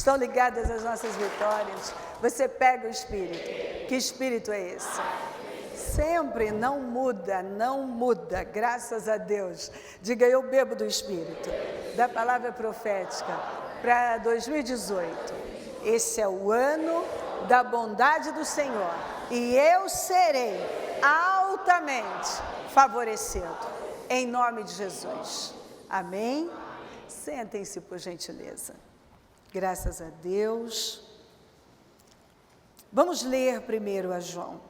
estão ligadas às nossas vitórias. Você pega o Espírito. Que Espírito é esse? Sempre não muda, não muda, graças a Deus. Diga, eu bebo do Espírito, da palavra profética, para 2018. Esse é o ano da bondade do Senhor. E eu serei altamente favorecido, em nome de Jesus. Amém? Sentem-se, por gentileza. Graças a Deus. Vamos ler primeiro a João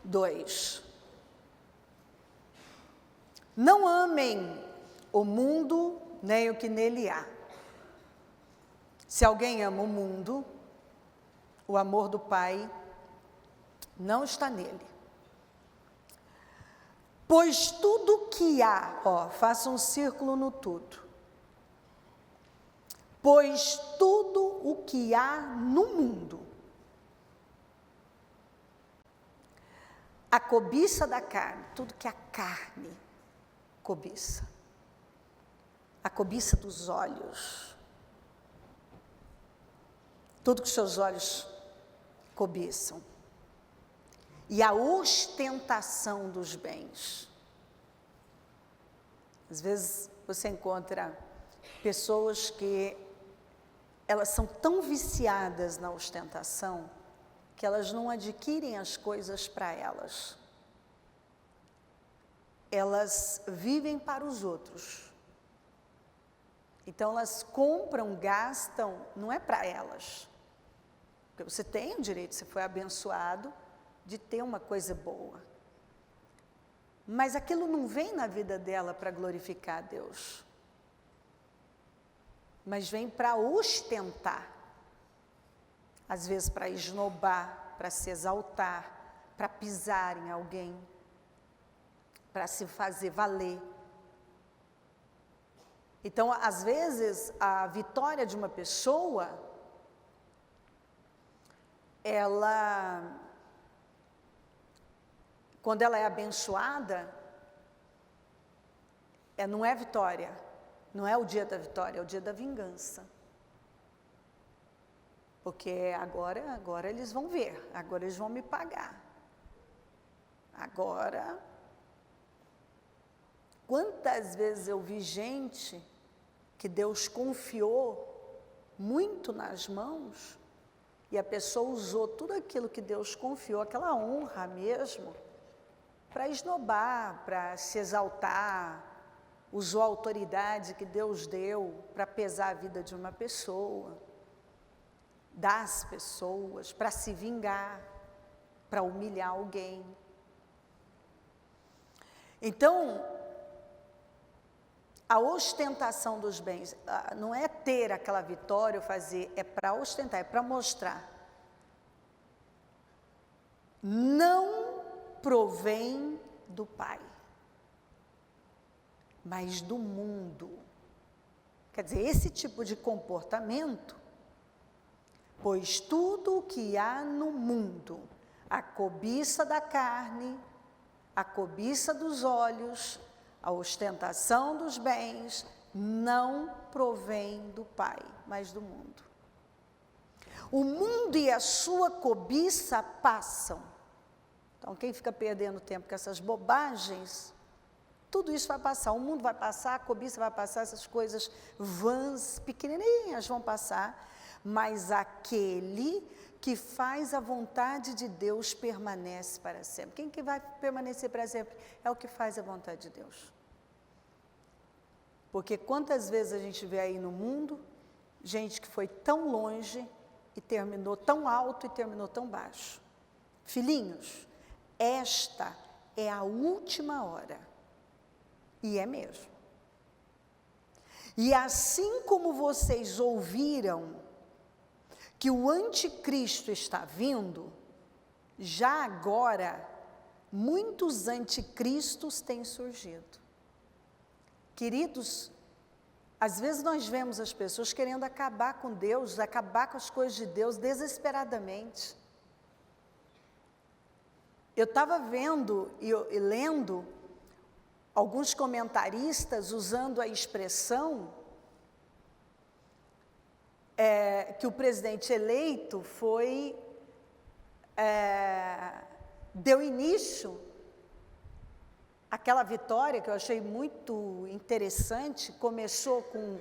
2. Não amem o mundo, nem o que nele há. Se alguém ama o mundo, o amor do Pai não está nele. Pois tudo que há, faça um círculo no tudo. Pois tudo o que há no mundo, a cobiça da carne, tudo que a carne cobiça, a cobiça dos olhos, tudo que os seus olhos cobiçam, e a ostentação dos bens. Às vezes você encontra pessoas que elas são tão viciadas na ostentação que elas não adquirem as coisas para elas. Elas vivem para os outros. Então elas compram, gastam, não é para elas. Porque você tem o direito, você foi abençoado de ter uma coisa boa. Mas aquilo não vem na vida dela para glorificar a Deus. Mas vem para ostentar. Às vezes para esnobar, para se exaltar, para pisar em alguém, para se fazer valer. Então, às vezes, a vitória de uma pessoa, quando ela é abençoada, não é vitória, não é o dia da vitória, é o dia da vingança. Porque agora eles vão ver, agora eles vão me pagar. Agora, quantas vezes eu vi gente que Deus confiou muito nas mãos e a pessoa usou tudo aquilo que Deus confiou, aquela honra mesmo, para esnobar, para se exaltar, usou a autoridade que Deus deu para pesar a vida de uma pessoa, das pessoas, para se vingar, para humilhar alguém. Então, a ostentação dos bens, não é ter aquela vitória ou fazer, é para ostentar, é para mostrar. Não provém do Pai, mas do mundo. Quer dizer, esse tipo de comportamento, pois tudo o que há no mundo, a cobiça da carne, a cobiça dos olhos, a ostentação dos bens, não provém do Pai, mas do mundo. O mundo e a sua cobiça passam. Então, quem fica perdendo tempo com essas bobagens, tudo isso vai passar. O mundo vai passar, a cobiça vai passar, essas coisas vãs, pequenininhas vão passar, mas aquele que faz a vontade de Deus permanece para sempre. Quem que vai permanecer para sempre? É o que faz a vontade de Deus. Porque quantas vezes a gente vê aí no mundo, gente que foi tão longe e terminou tão alto e terminou tão baixo. Filhinhos, esta é a última hora. E é mesmo. E assim como vocês ouviram que o anticristo está vindo, já agora muitos anticristos têm surgido. Queridos, às vezes nós vemos as pessoas querendo acabar com Deus, acabar com as coisas de Deus desesperadamente. Eu estava vendo e lendo alguns comentaristas usando a expressão que o presidente eleito deu início àquela vitória que eu achei muito interessante. Começou com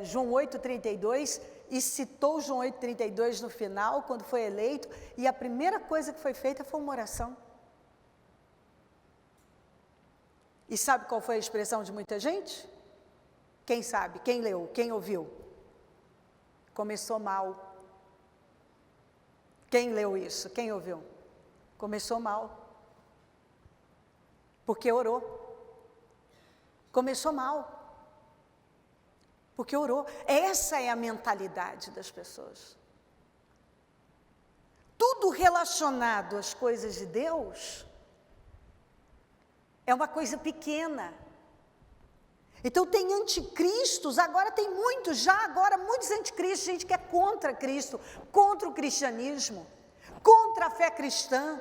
João 8,32 e citou João 8,32 no final, quando foi eleito, e a primeira coisa que foi feita foi uma oração. E sabe qual foi a expressão de muita gente? Quem sabe? Quem leu? Quem ouviu? Começou mal. Quem leu isso? Quem ouviu? Começou mal. Porque orou. Começou mal. Porque orou. Essa é a mentalidade das pessoas. Tudo relacionado às coisas de Deus é uma coisa pequena. Então tem anticristos, agora tem muitos, muitos anticristos, gente que é contra Cristo, contra o cristianismo, contra a fé cristã.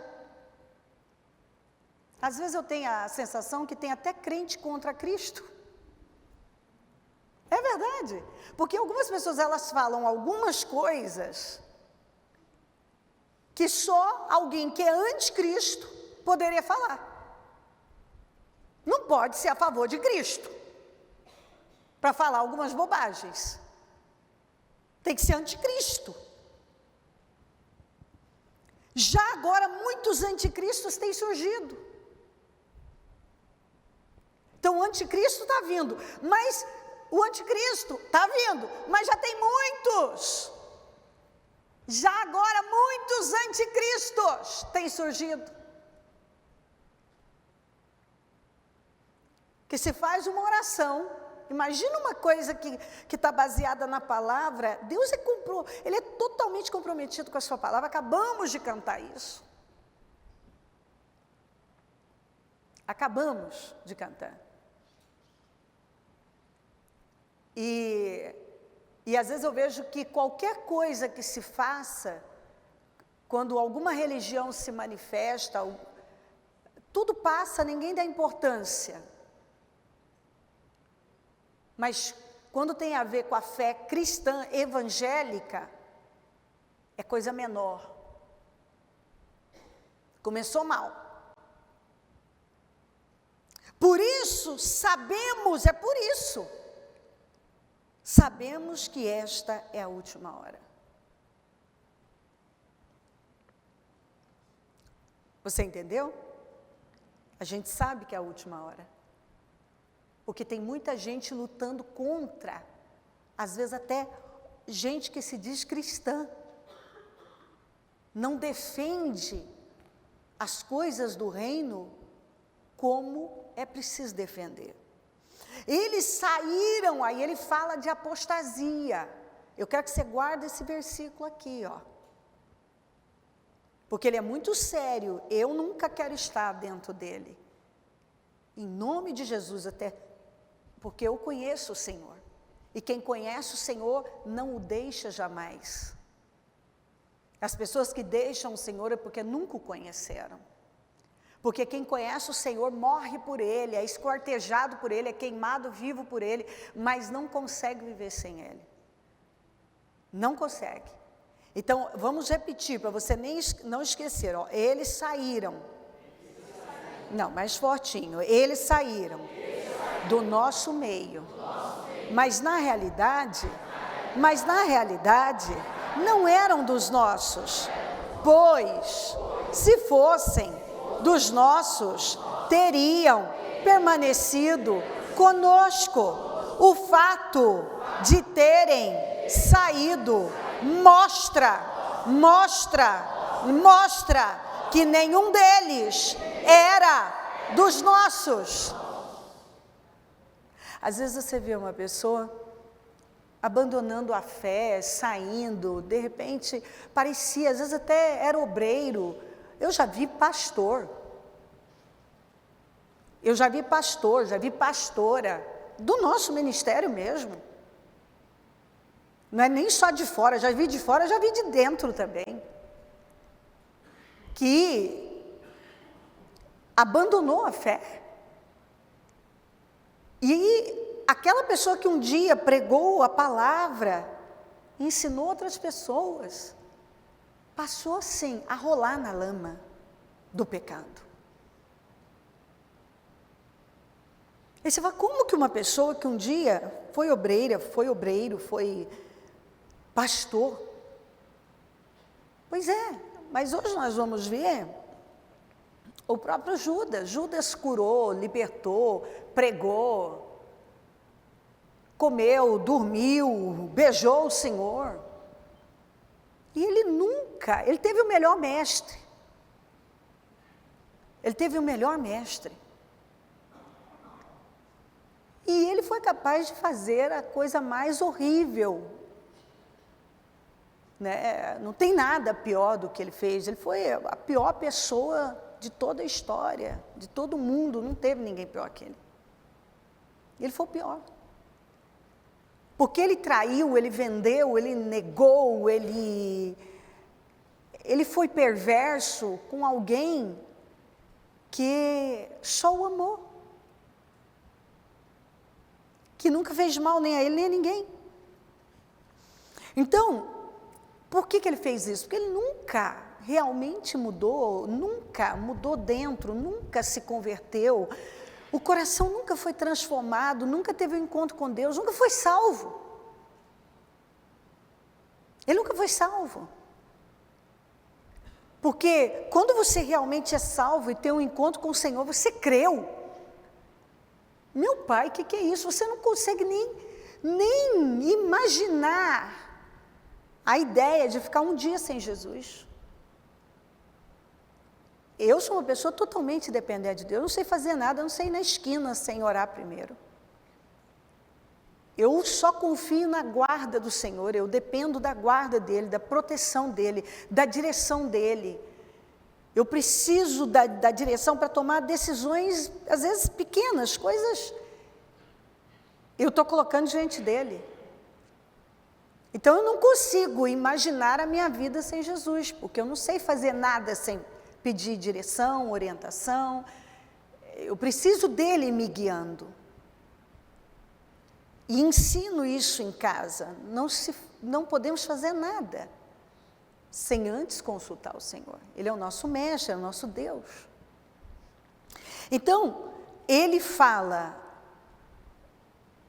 Às vezes eu tenho a sensação que tem até crente contra Cristo. É verdade, porque algumas pessoas elas falam algumas coisas que só alguém que é anticristo poderia falar. Não pode ser a favor de Cristo para falar algumas bobagens. Tem que ser anticristo. Já agora muitos anticristos têm surgido. Então o anticristo está vindo, mas o anticristo está vindo, mas já tem muitos. Já agora muitos anticristos têm surgido. Que se faz uma oração, imagina uma coisa que está baseada na palavra. Deus Ele é totalmente comprometido com a sua palavra. Acabamos de cantar isso. Acabamos de cantar. E às vezes eu vejo que qualquer coisa que se faça, quando alguma religião se manifesta, tudo passa, ninguém dá importância. Mas quando tem a ver com a fé cristã evangélica, é coisa menor. Começou mal. Por isso, sabemos que esta é a última hora. Você entendeu? A gente sabe que é a última hora. Porque tem muita gente lutando contra, às vezes até gente que se diz cristã, não defende as coisas do reino como é preciso defender. Eles saíram, aí ele fala de apostasia. Eu quero que você guarde esse versículo aqui, ó. Porque ele é muito sério, eu nunca quero estar dentro dele. Em nome de Jesus, até porque eu conheço o Senhor. E quem conhece o Senhor não o deixa jamais. As pessoas que deixam o Senhor é porque nunca o conheceram. Porque quem conhece o Senhor morre por Ele, é esquartejado por Ele, é queimado vivo por Ele, mas não consegue viver sem Ele. Não consegue. Então, vamos repetir, para você não esquecer, ó. Eles saíram. Não, mais fortinho. Eles saíram do nosso meio. Mas na realidade, não eram dos nossos. Pois, se fossem dos nossos, teriam permanecido conosco. O fato de terem saído mostra que nenhum deles era dos nossos. Às vezes você vê uma pessoa abandonando a fé, saindo, de repente parecia, às vezes até era obreiro. Eu já vi pastor, já vi pastora, do nosso ministério mesmo. Não é nem só de fora, já vi de fora, já vi de dentro também. Que abandonou a fé. E aquela pessoa que um dia pregou a palavra, ensinou outras pessoas, passou assim a rolar na lama do pecado. E você fala, como que uma pessoa que um dia foi obreira, foi obreiro, foi pastor? Pois é, mas hoje nós vamos ver o próprio Judas. Judas curou, libertou, pregou, comeu, dormiu, beijou o Senhor. E ele teve o melhor mestre. Ele teve o melhor mestre. E ele foi capaz de fazer a coisa mais horrível, né? Não tem nada pior do que ele fez. Ele foi a pior pessoa de toda a história, de todo mundo. Não teve ninguém pior que ele. Ele foi o pior. Porque ele traiu, ele vendeu, ele negou, ele foi perverso com alguém que só o amou. Que nunca fez mal nem a ele, nem a ninguém. Então, por que ele fez isso? Porque ele nunca realmente mudou, nunca mudou dentro, nunca se converteu. O coração nunca foi transformado, nunca teve um encontro com Deus, nunca foi salvo. Ele nunca foi salvo. Porque quando você realmente é salvo e tem um encontro com o Senhor, você creu. Meu pai, o que é isso? Você não consegue nem imaginar a ideia de ficar um dia sem Jesus. Eu sou uma pessoa totalmente dependente de Deus, eu não sei fazer nada, eu não sei ir na esquina sem orar primeiro. Eu só confio na guarda do Senhor, eu dependo da guarda dEle, da proteção dEle, da direção dEle. Eu preciso da direção para tomar decisões, às vezes pequenas, coisas. Eu estou colocando diante dele. Então eu não consigo imaginar a minha vida sem Jesus, porque eu não sei fazer nada sem pedir direção, orientação. Eu preciso dele me guiando. E ensino isso em casa. Não podemos fazer nada sem antes consultar o Senhor. Ele é o nosso mestre, é o nosso Deus. Então, ele fala,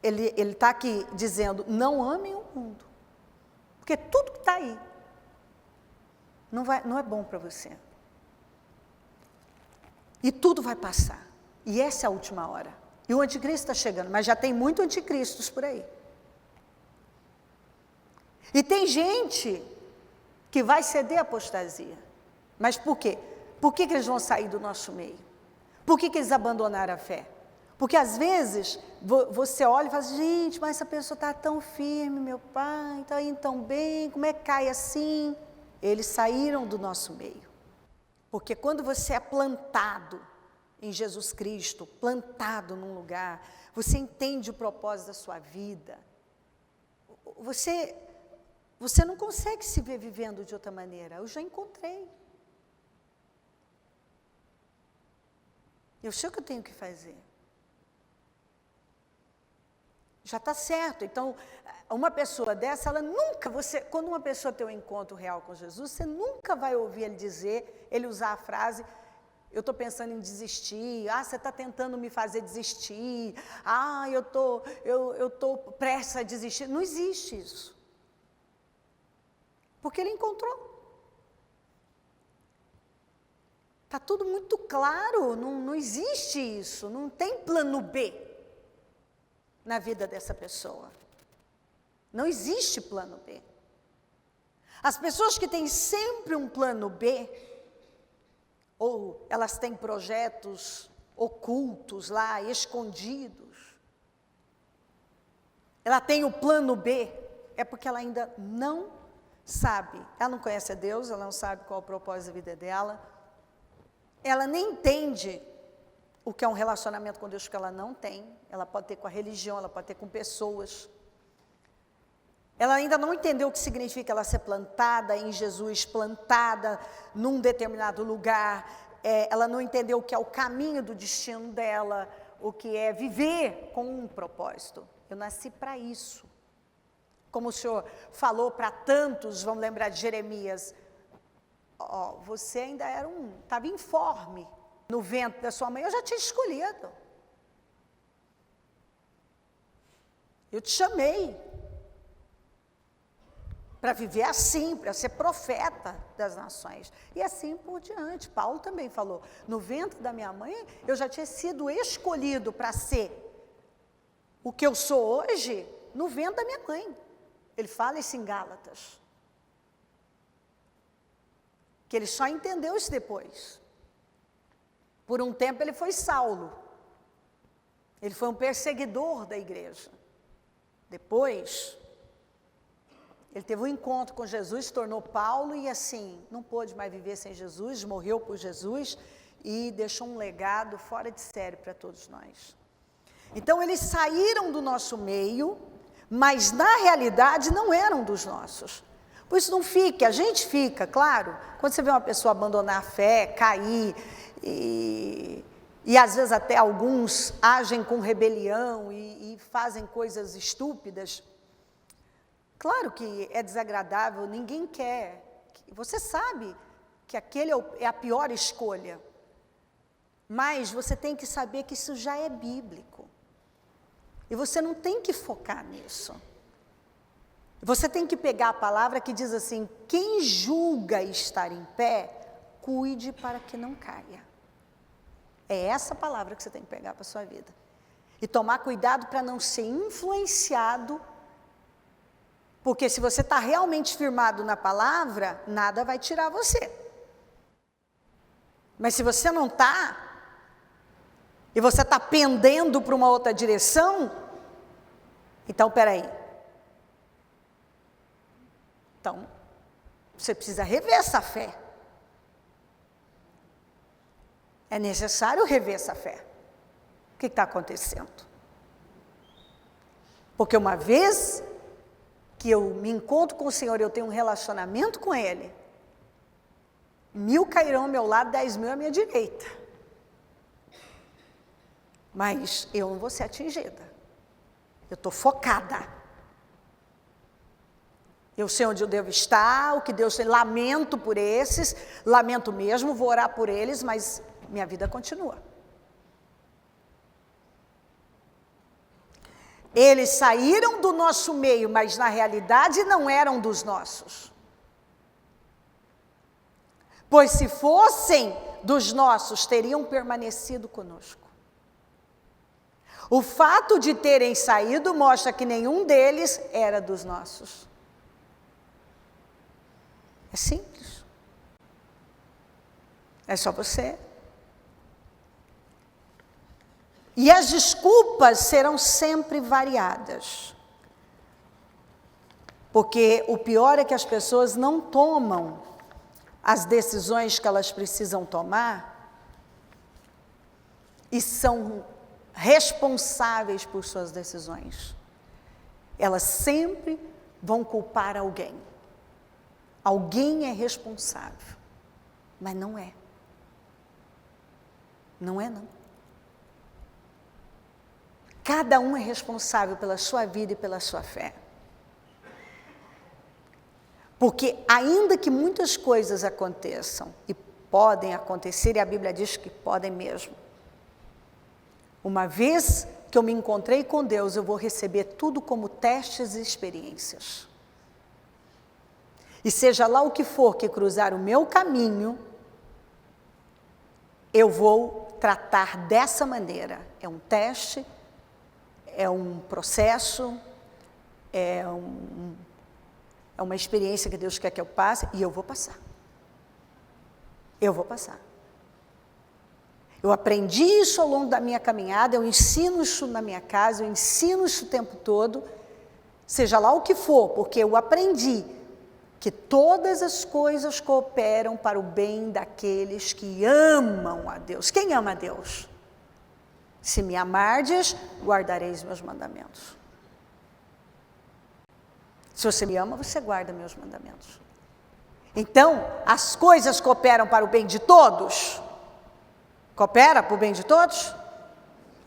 ele está aqui dizendo, não amem o mundo, porque tudo que está aí não é bom para você. E tudo vai passar, e essa é a última hora. E o anticristo está chegando, mas já tem muito anticristos por aí. E tem gente que vai ceder à apostasia. Mas por quê? Por que eles vão sair do nosso meio? Por que eles abandonaram a fé? Porque às vezes você olha e fala assim, gente, mas essa pessoa está tão firme, meu pai, está indo tão bem, como é que cai assim? Eles saíram do nosso meio. Porque quando você é plantado em Jesus Cristo, plantado num lugar, você entende o propósito da sua vida, você não consegue se ver vivendo de outra maneira. Eu já encontrei. Eu sei o que eu tenho que fazer. Já está certo. Então, uma pessoa dessa, quando uma pessoa tem um encontro real com Jesus, você nunca vai ouvir ele usar a frase, eu estou pensando em desistir, você está tentando me fazer desistir, eu estou prestes a desistir. Não existe isso. Porque ele encontrou. Está tudo muito claro, não existe isso, não tem plano B na vida dessa pessoa. Não existe plano B. As pessoas que têm sempre um plano B, ou elas têm projetos ocultos lá, escondidos, ela tem o plano B, é porque ela ainda não sabe, ela não conhece a Deus, ela não sabe qual é o propósito da vida dela, ela nem entende o que é um relacionamento com Deus, que ela não tem, ela pode ter com a religião, ela pode ter com pessoas. Ela ainda não entendeu o que significa ela ser plantada em Jesus, plantada num determinado lugar, ela não entendeu o que é o caminho do destino dela, o que é viver com um propósito. Eu nasci para isso. Como o Senhor falou para tantos, vamos lembrar de Jeremias, você ainda estava informe no ventre da sua mãe, eu já tinha escolhido. Eu te chamei para viver assim, para ser profeta das nações. E assim por diante. Paulo também falou, no ventre da minha mãe, eu já tinha sido escolhido para ser o que eu sou hoje, no ventre da minha mãe. Ele fala isso em Gálatas. Que ele só entendeu isso depois. Por um tempo ele foi Saulo. Ele foi um perseguidor da igreja. Depois, ele teve um encontro com Jesus, se tornou Paulo e assim, não pôde mais viver sem Jesus, morreu por Jesus e deixou um legado fora de série para todos nós. Então eles saíram do nosso meio, mas na realidade não eram dos nossos. Por isso não fique, a gente fica, claro, quando você vê uma pessoa abandonar a fé, cair, e às vezes até alguns agem com rebelião e fazem coisas estúpidas. Claro que é desagradável, ninguém quer. Você sabe que aquele é a pior escolha. Mas você tem que saber que isso já é bíblico. E você não tem que focar nisso. Você tem que pegar a palavra que diz assim, quem julga estar em pé, cuide para que não caia. É essa palavra que você tem que pegar para a sua vida. E tomar cuidado para não ser influenciado, porque se você está realmente firmado na palavra, nada vai tirar você. Mas se você não está, e você está pendendo para uma outra direção, então, peraí. Então, você precisa rever essa fé. É necessário rever essa fé. O que está acontecendo? Porque uma vez que eu me encontro com o Senhor, eu tenho um relacionamento com Ele, 1000 cairão ao meu lado, 10.000 à minha direita. Mas eu não vou ser atingida. Eu estou focada. Eu sei onde eu devo estar, o que Deus tem. Lamento por esses, lamento mesmo, vou orar por eles, mas minha vida continua. Eles saíram do nosso meio, mas na realidade não eram dos nossos. Pois se fossem dos nossos, teriam permanecido conosco. O fato de terem saído mostra que nenhum deles era dos nossos. É simples. É só você. E as desculpas serão sempre variadas. Porque o pior é que as pessoas não tomam as decisões que elas precisam tomar e são responsáveis por suas decisões. Elas sempre vão culpar alguém. Alguém é responsável, mas não é. Não é, não. Cada um é responsável pela sua vida e pela sua fé. Porque ainda que muitas coisas aconteçam, e podem acontecer, e a Bíblia diz que podem mesmo, uma vez que eu me encontrei com Deus, eu vou receber tudo como testes e experiências. E seja lá o que for que cruzar o meu caminho, eu vou tratar dessa maneira. É um teste, é um processo, é uma experiência que Deus quer que eu passe, e eu vou passar. Eu vou passar. Eu aprendi isso ao longo da minha caminhada, eu ensino isso na minha casa, eu ensino isso o tempo todo, seja lá o que for, porque eu aprendi que todas as coisas cooperam para o bem daqueles que amam a Deus. Quem ama a Deus? Se me amardes, guardareis meus mandamentos. Se você me ama, você guarda meus mandamentos. Então, as coisas cooperam para o bem de todos? Coopera para o bem de todos?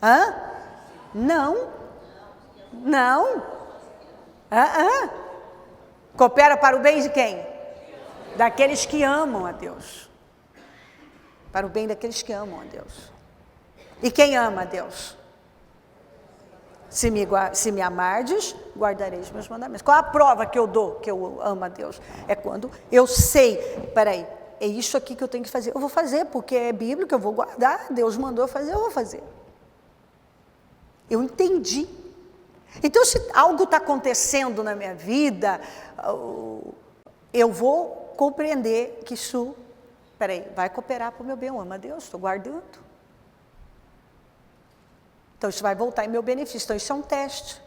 Hã? Não. Não. Coopera para o bem de quem? Daqueles que amam a Deus. Para o bem daqueles que amam a Deus. E quem ama a Deus? Se me amardes, guardareis meus mandamentos. Qual a prova que eu dou que eu amo a Deus? É quando eu sei, peraí, é isso aqui que eu tenho que fazer. Eu vou fazer, porque é bíblico, eu vou guardar. Deus mandou eu fazer, eu vou fazer. Eu entendi. Então, se algo está acontecendo na minha vida, eu vou compreender que isso, peraí, vai cooperar para o meu bem. Eu amo a Deus, estou guardando. Então, isso vai voltar em meu benefício. Então, isso é um teste.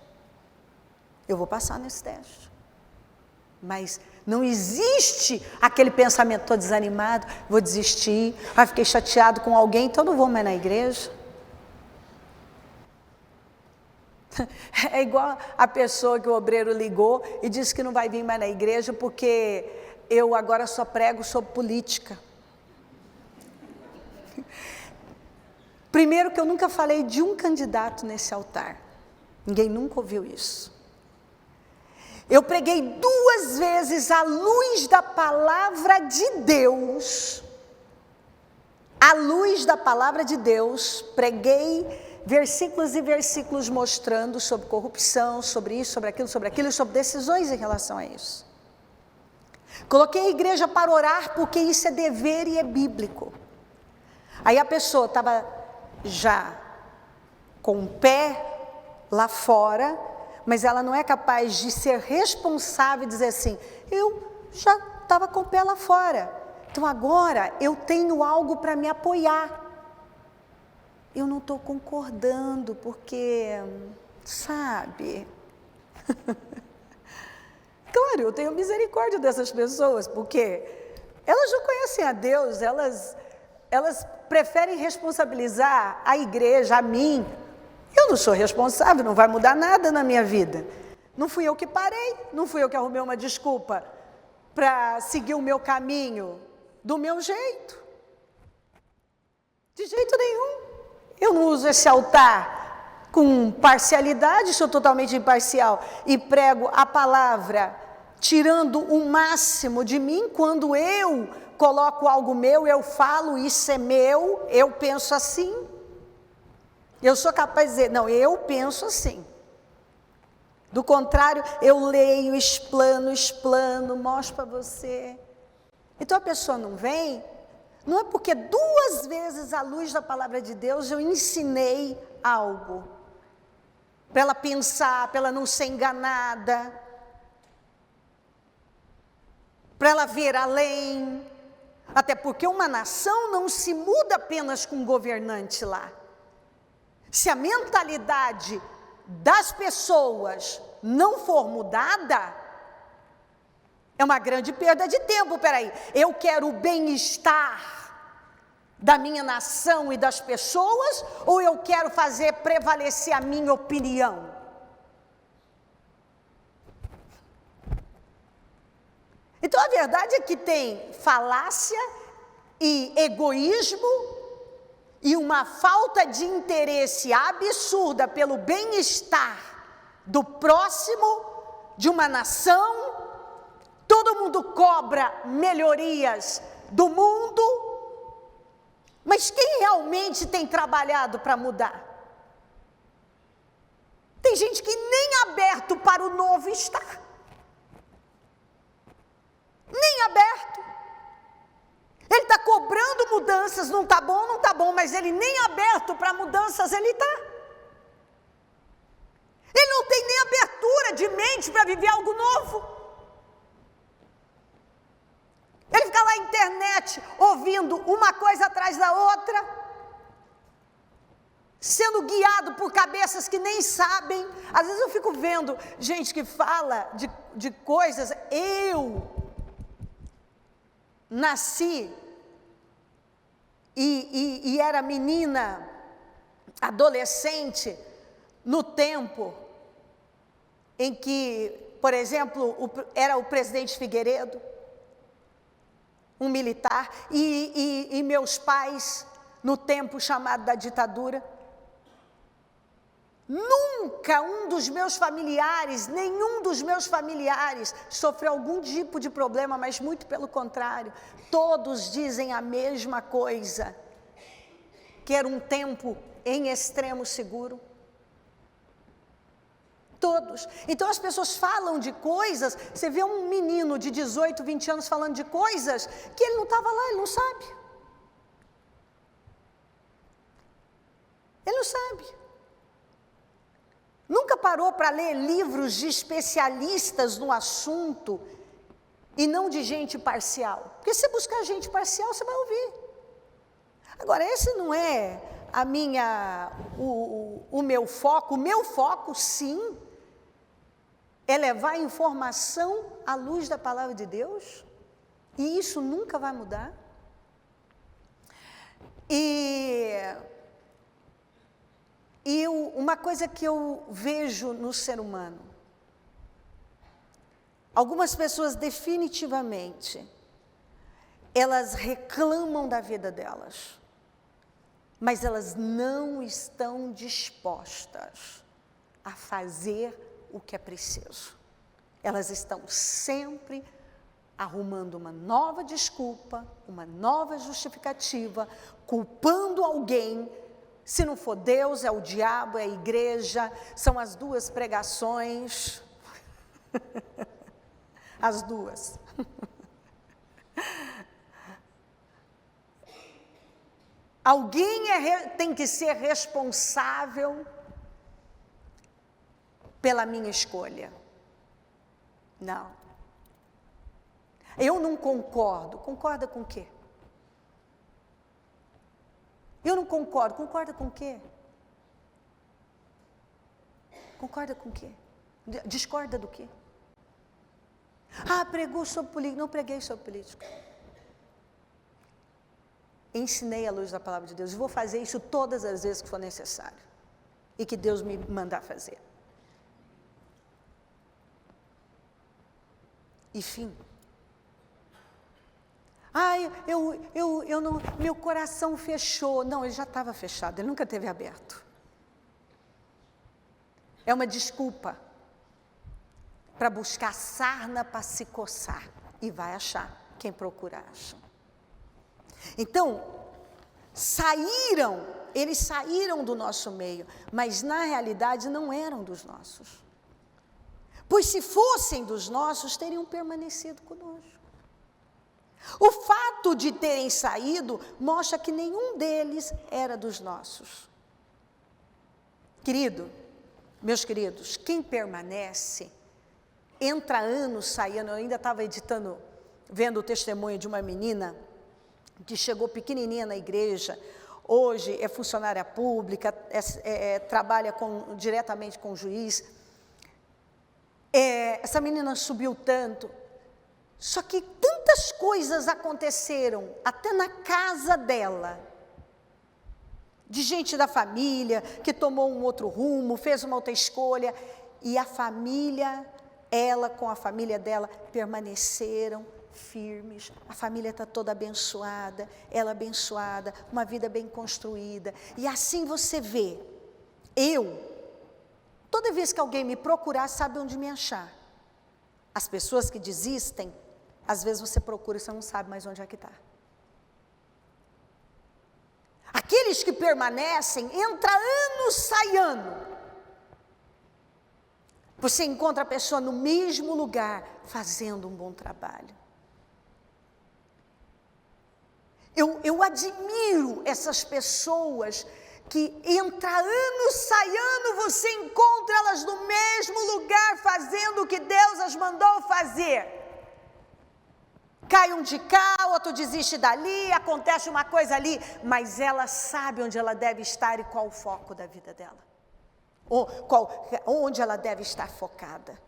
Eu vou passar nesse teste. Mas não existe aquele pensamento, estou desanimado, vou desistir, fiquei chateado com alguém, então não vou mais na igreja. É igual a pessoa que o obreiro ligou e disse que não vai vir mais na igreja porque eu agora só prego sobre política. Primeiro que eu nunca falei de um candidato nesse altar. Ninguém nunca ouviu isso. Eu preguei 2 vezes à luz da palavra de Deus. À luz da palavra de Deus, preguei versículos e versículos mostrando sobre corrupção, sobre isso, sobre aquilo, e sobre decisões em relação a isso. Coloquei a igreja para orar porque isso é dever e é bíblico. Aí a pessoa estava já com o pé lá fora, mas ela não é capaz de ser responsável e dizer assim, eu já estava com o pé lá fora, então agora eu tenho algo para me apoiar. Eu não estou concordando, porque, sabe, claro, eu tenho misericórdia dessas pessoas, porque elas não conhecem a Deus, elas preferem responsabilizar a igreja, a mim. Eu não sou responsável, não vai mudar nada na minha vida. Não fui eu que parei, não fui eu que arrumei uma desculpa para seguir o meu caminho do meu jeito. De jeito nenhum. Eu não uso esse altar com parcialidade, sou totalmente imparcial e prego a palavra, tirando o máximo de mim. Quando eu coloco algo meu, eu falo, isso é meu, eu penso assim. Eu sou capaz de dizer, não, eu penso assim. Do contrário, eu leio, explano, mostro para você. Então a pessoa não vem, não é porque 2 vezes à luz da palavra de Deus eu ensinei algo. Para ela pensar, para ela não ser enganada. Para ela ver além. Até porque uma nação não se muda apenas com um governante lá. Se a mentalidade das pessoas não for mudada, é uma grande perda de tempo. Peraí, eu quero o bem-estar da minha nação e das pessoas, ou eu quero fazer prevalecer a minha opinião? Então a verdade é que tem falácia e egoísmo e uma falta de interesse absurda pelo bem-estar do próximo, de uma nação. Todo mundo cobra melhorias do mundo, mas quem realmente tem trabalhado para mudar? Tem gente que nem aberto para o novo está. Nem aberto. Ele está cobrando mudanças, não está bom, mas ele nem aberto para mudanças ele está. Ele não tem nem abertura de mente para viver algo novo. Ele fica lá na internet, ouvindo uma coisa atrás da outra, sendo guiado por cabeças que nem sabem. Às vezes eu fico vendo gente que fala de coisas. Eu nasci e era menina, adolescente, no tempo em que, por exemplo, era o presidente Figueiredo, um militar, e meus pais, no tempo chamado da ditadura. Nunca um dos meus familiares, nenhum dos meus familiares sofreu algum tipo de problema, mas muito pelo contrário. Todos dizem a mesma coisa, que era um tempo em extremo seguro. Todos. Então as pessoas falam de coisas, você vê um menino de 18, 20 anos falando de coisas que ele não estava lá, ele não sabe. Ele não sabe. Nunca parou para ler livros de especialistas no assunto e não de gente parcial. Porque se você buscar gente parcial, você vai ouvir. Agora, esse não é o meu foco. O meu foco, sim, é levar a informação à luz da palavra de Deus. E isso nunca vai mudar. Uma coisa que eu vejo no ser humano, algumas pessoas definitivamente, elas reclamam da vida delas, mas elas não estão dispostas a fazer o que é preciso. Elas estão sempre arrumando uma nova desculpa, uma nova justificativa, culpando alguém. Se não for Deus, é o diabo, é a igreja, são as duas pregações. As duas. Alguém tem que ser responsável pela minha escolha. Não. Eu não concordo. Concorda com o quê? Eu não concordo. Concorda com o quê? Concorda com o quê? Discorda do quê? Ah, pregou sobre política. Não preguei sobre política. Ensinei a luz da palavra de Deus. E vou fazer isso todas as vezes que for necessário. E que Deus me mandar fazer. E fim. Ai, eu não, meu coração fechou. Não, ele já estava fechado, ele nunca teve aberto. É uma desculpa para buscar sarna para se coçar. E vai achar, quem procura acha. Então, eles saíram do nosso meio, mas na realidade não eram dos nossos. Pois se fossem dos nossos, teriam permanecido conosco. O fato de terem saído mostra que nenhum deles era dos nossos. Meus queridos, quem permanece, entra anos, sai anos. Eu ainda estava vendo o testemunho de uma menina que chegou pequenininha na igreja, hoje é funcionária pública, trabalha diretamente com o juiz. Essa menina subiu tanto, só que tantas coisas aconteceram, até na casa dela, de gente da família, que tomou um outro rumo, fez uma outra escolha, e a família, ela com a família dela, permaneceram firmes. A família está toda abençoada, ela abençoada, uma vida bem construída. E assim você vê, toda vez que alguém me procurar, sabe onde me achar. As pessoas que desistem, às vezes você procura e você não sabe mais onde é que está. Aqueles que permanecem, entra ano, sai ano. Você encontra a pessoa no mesmo lugar, fazendo um bom trabalho. Eu admiro essas pessoas que entra ano, sai ano, você encontra elas no mesmo lugar, fazendo o que Deus as mandou fazer. Cai um de cá, outro desiste dali, acontece uma coisa ali, mas ela sabe onde ela deve estar e qual o foco da vida dela. Onde ela deve estar focada.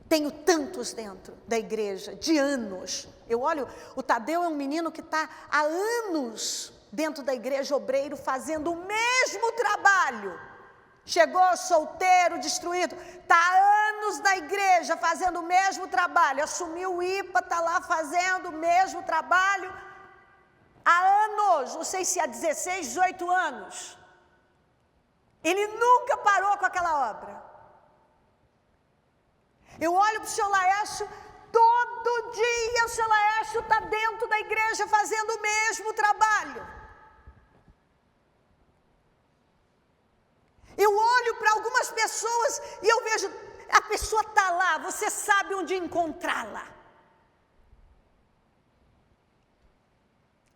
Tenho tantos dentro da igreja, de anos. Eu olho, o Tadeu é um menino que está há anos dentro da igreja, obreiro, fazendo o mesmo trabalho. Chegou solteiro, destruído, está há anos na igreja fazendo o mesmo trabalho. Assumiu o IPA, está lá fazendo o mesmo trabalho há anos, não sei se há 16, 18 anos. Ele nunca parou com aquela obra. Eu olho para o seu Laércio, todo dia o seu Laércio está dentro da igreja fazendo o mesmo trabalho. Eu olho para algumas pessoas e eu vejo, a pessoa está lá, você sabe onde encontrá-la.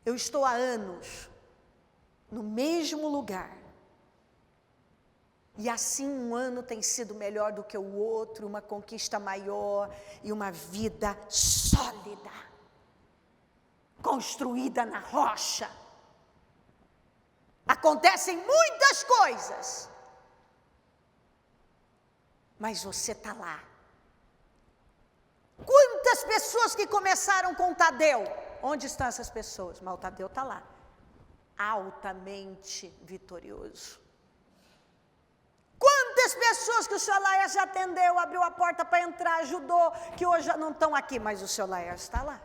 Eu estou há anos no mesmo lugar. E assim um ano tem sido melhor do que o outro, uma conquista maior e uma vida sólida, construída na rocha. Acontecem muitas coisas, mas você está lá. Quantas pessoas que começaram com Tadeu? Onde estão essas pessoas? Mas o Tadeu está lá, altamente vitorioso. Quantas pessoas que o senhor Laércio já atendeu, abriu a porta para entrar, ajudou, que hoje já não estão aqui, mas o senhor Laércio está lá.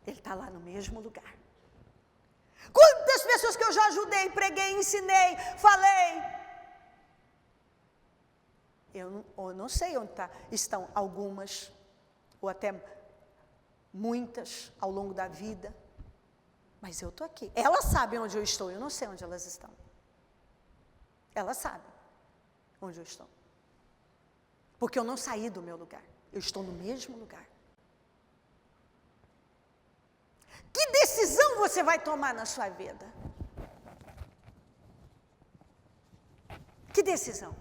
Ele está lá no mesmo lugar. Quantas pessoas que eu já ajudei, preguei, ensinei, falei. Eu não sei onde estão algumas, ou até muitas ao longo da vida, mas eu estou aqui. Elas sabem onde eu estou, eu não sei onde elas estão. Elas sabem onde eu estou. Porque eu não saí do meu lugar. Eu estou no mesmo lugar. Que decisão você vai tomar na sua vida? Que decisão?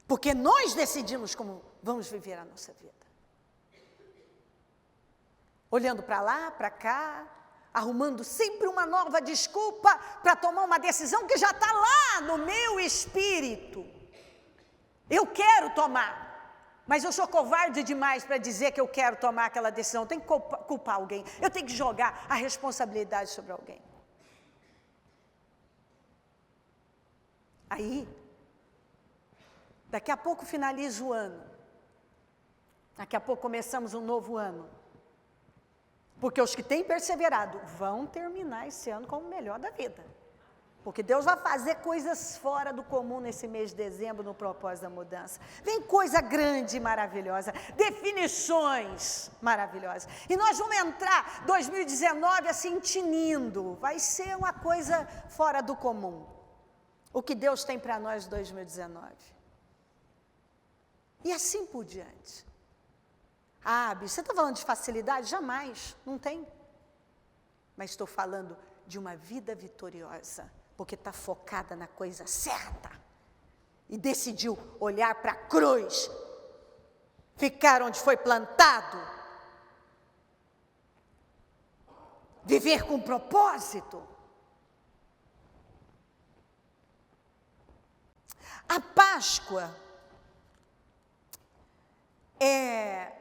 Porque nós decidimos como vamos viver a nossa vida. Olhando para lá, para cá, arrumando sempre uma nova desculpa para tomar uma decisão que já está lá no meu espírito. Eu quero tomar, mas eu sou covarde demais para dizer que eu quero tomar aquela decisão. Eu tenho que culpar alguém, eu tenho que jogar a responsabilidade sobre alguém. Aí, daqui a pouco finaliza o ano, daqui a pouco começamos um novo ano. Porque os que têm perseverado vão terminar esse ano como o melhor da vida. Porque Deus vai fazer coisas fora do comum nesse mês de dezembro, no propósito da mudança. Vem coisa grande e maravilhosa, definições maravilhosas. E nós vamos entrar 2019 assim, tinindo. Vai ser uma coisa fora do comum. O que Deus tem para nós em 2019. E assim por diante. Ah, Bíblia, você está falando de facilidade? Jamais, não tem. Mas estou falando de uma vida vitoriosa, porque está focada na coisa certa. E decidiu olhar para a cruz, ficar onde foi plantado, viver com propósito. A Páscoa é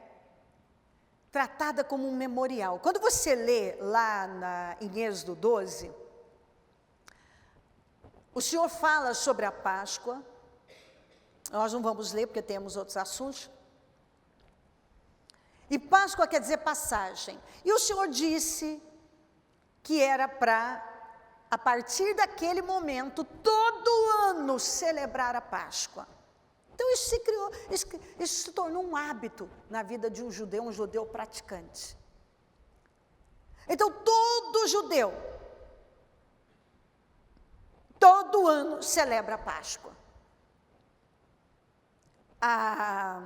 tratada como um memorial. Quando você lê lá em Êxodo 12, o Senhor fala sobre a Páscoa. Nós não vamos ler porque temos outros assuntos. E Páscoa quer dizer passagem. E o Senhor disse que era para, a partir daquele momento, todo ano celebrar a Páscoa. Então isso se criou, isso se tornou um hábito na vida de um judeu praticante. Então todo judeu, todo ano celebra a Páscoa. A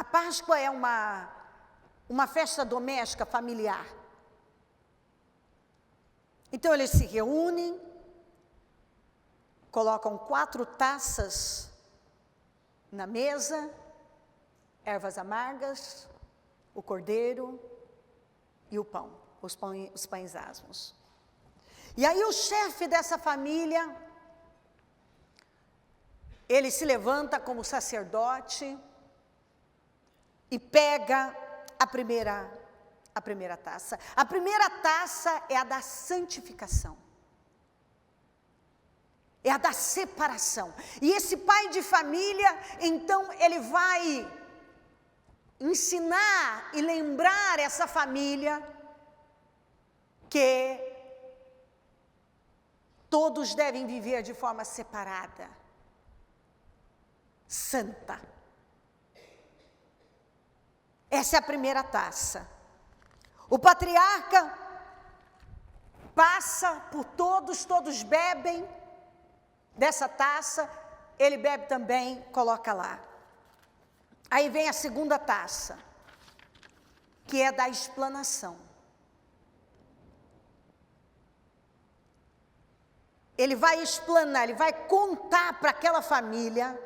Páscoa é uma festa doméstica familiar. Então eles se reúnem, colocam 4 taças na mesa, ervas amargas, o cordeiro e o pão, os pães asmos. E aí o chefe dessa família, ele se levanta como sacerdote e pega a primeira taça. A primeira taça é a da santificação. É a da separação. E esse pai de família, então, ele vai ensinar e lembrar essa família que todos devem viver de forma separada, santa. Essa é a primeira taça. O patriarca passa por todos, todos bebem dessa taça, ele bebe também, coloca lá. Aí vem a segunda taça, que é da explanação. Ele vai explanar, ele vai contar para aquela família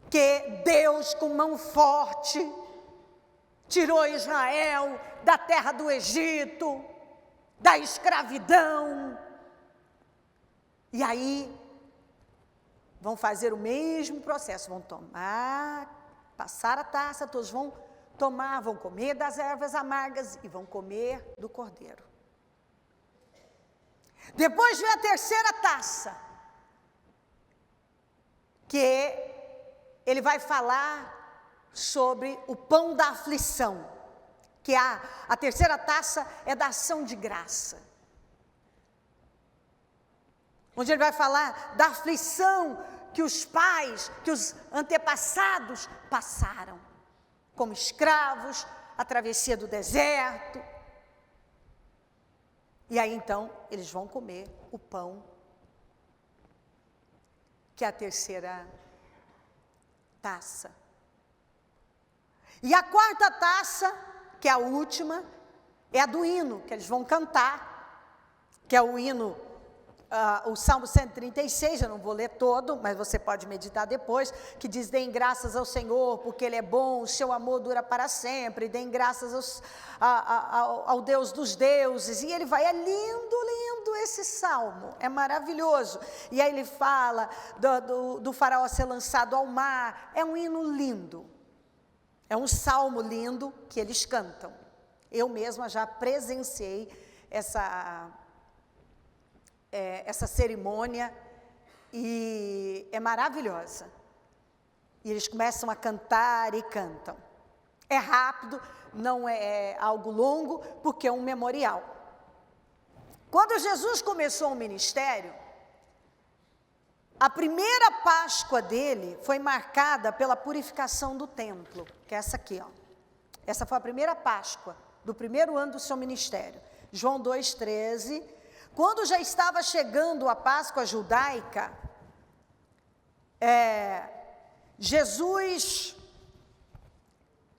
que Deus, com mão forte, tirou Israel da terra do Egito, da escravidão. E aí, vão fazer o mesmo processo, vão tomar, passar a taça, todos vão tomar, vão comer das ervas amargas e vão comer do cordeiro. Depois vem a terceira taça, que ele vai falar sobre o pão da aflição, que a terceira taça é da ação de graça. Onde ele vai falar da aflição que os pais, que os antepassados passaram, como escravos, a travessia do deserto. E aí então eles vão comer o pão, que é a terceira taça. E a quarta taça, que é a última, é a do hino, que eles vão cantar, que é o hino, o Salmo 136, eu não vou ler todo, mas você pode meditar depois, que diz: deem graças ao Senhor, porque Ele é bom, o seu amor dura para sempre, deem graças ao Deus dos deuses. E ele vai, é lindo, lindo esse salmo, é maravilhoso. E aí ele fala do faraó ser lançado ao mar, é um hino lindo, é um salmo lindo que eles cantam. Eu mesma já presenciei essa cerimônia e é maravilhosa. E eles começam a cantar e cantam. É rápido, não é algo longo, porque é um memorial. Quando Jesus começou o ministério, a primeira Páscoa dele foi marcada pela purificação do templo, que é essa aqui, ó. Essa foi a primeira Páscoa do primeiro ano do seu ministério. João 2,13. Quando já estava chegando a Páscoa judaica, Jesus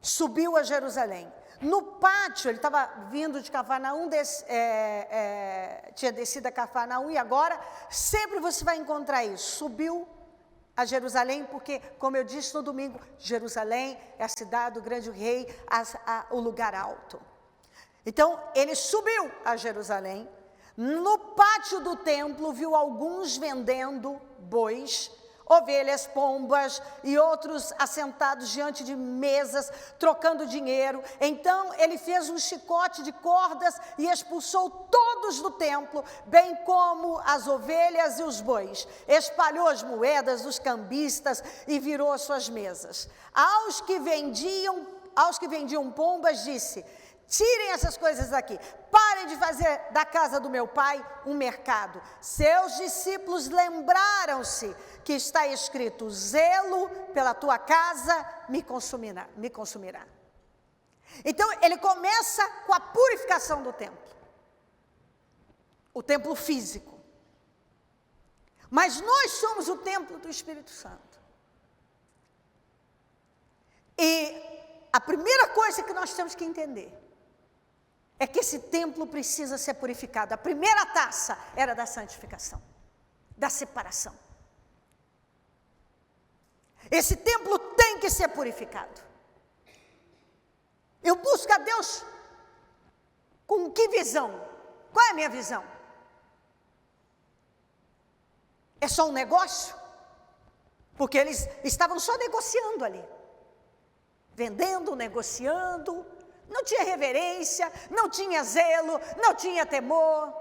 subiu a Jerusalém. No pátio, ele estava vindo de Cafarnaum, tinha descido a Cafarnaum, e agora sempre você vai encontrar isso. Subiu a Jerusalém, porque, como eu disse no domingo, Jerusalém é a cidade do grande rei, o lugar alto. Então, ele subiu a Jerusalém. No pátio do templo, viu alguns vendendo bois, ovelhas, pombas e outros assentados diante de mesas, trocando dinheiro. Então, ele fez um chicote de cordas e expulsou todos do templo, bem como as ovelhas e os bois. Espalhou as moedas dos cambistas e virou as suas mesas. Aos que vendiam pombas, disse: tirem essas coisas daqui, parem de fazer da casa do meu pai um mercado. Seus discípulos lembraram-se que está escrito: zelo pela tua casa me consumirá. Então, ele começa com a purificação do templo. O templo físico. Mas nós somos o templo do Espírito Santo. E a primeira coisa que nós temos que entender é que esse templo precisa ser purificado. A primeira taça era da santificação, da separação. Esse templo tem que ser purificado. Eu busco a Deus com que visão? Qual é a minha visão? É só um negócio? Porque eles estavam só negociando ali. Vendendo, negociando. Não tinha reverência, não tinha zelo, não tinha temor.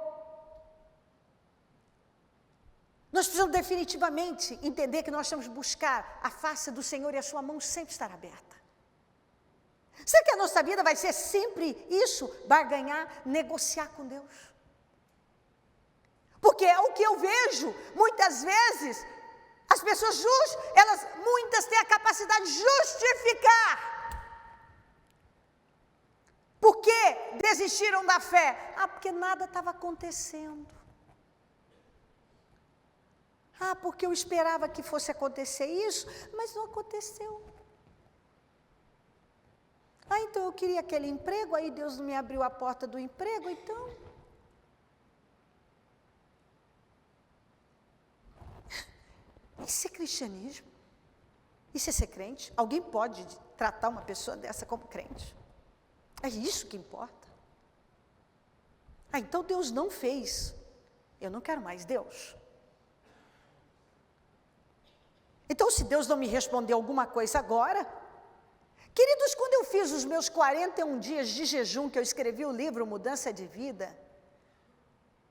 Nós precisamos definitivamente entender que nós temos que buscar a face do Senhor e a sua mão sempre estar aberta. Será que a nossa vida vai ser sempre isso? Barganhar, negociar com Deus? Porque é o que eu vejo, muitas vezes, as pessoas, muitas têm a capacidade de justificar. Por que desistiram da fé? Porque nada estava acontecendo. Porque eu esperava que fosse acontecer isso, mas não aconteceu. Então eu queria aquele emprego, aí Deus não me abriu a porta do emprego, então. Isso é cristianismo? Isso é ser crente? Alguém pode tratar uma pessoa dessa como crente? É isso que importa. Então Deus não fez. Eu não quero mais Deus. Então, se Deus não me respondeu alguma coisa agora, queridos, quando eu fiz os meus 41 dias de jejum, que eu escrevi o livro Mudança de Vida,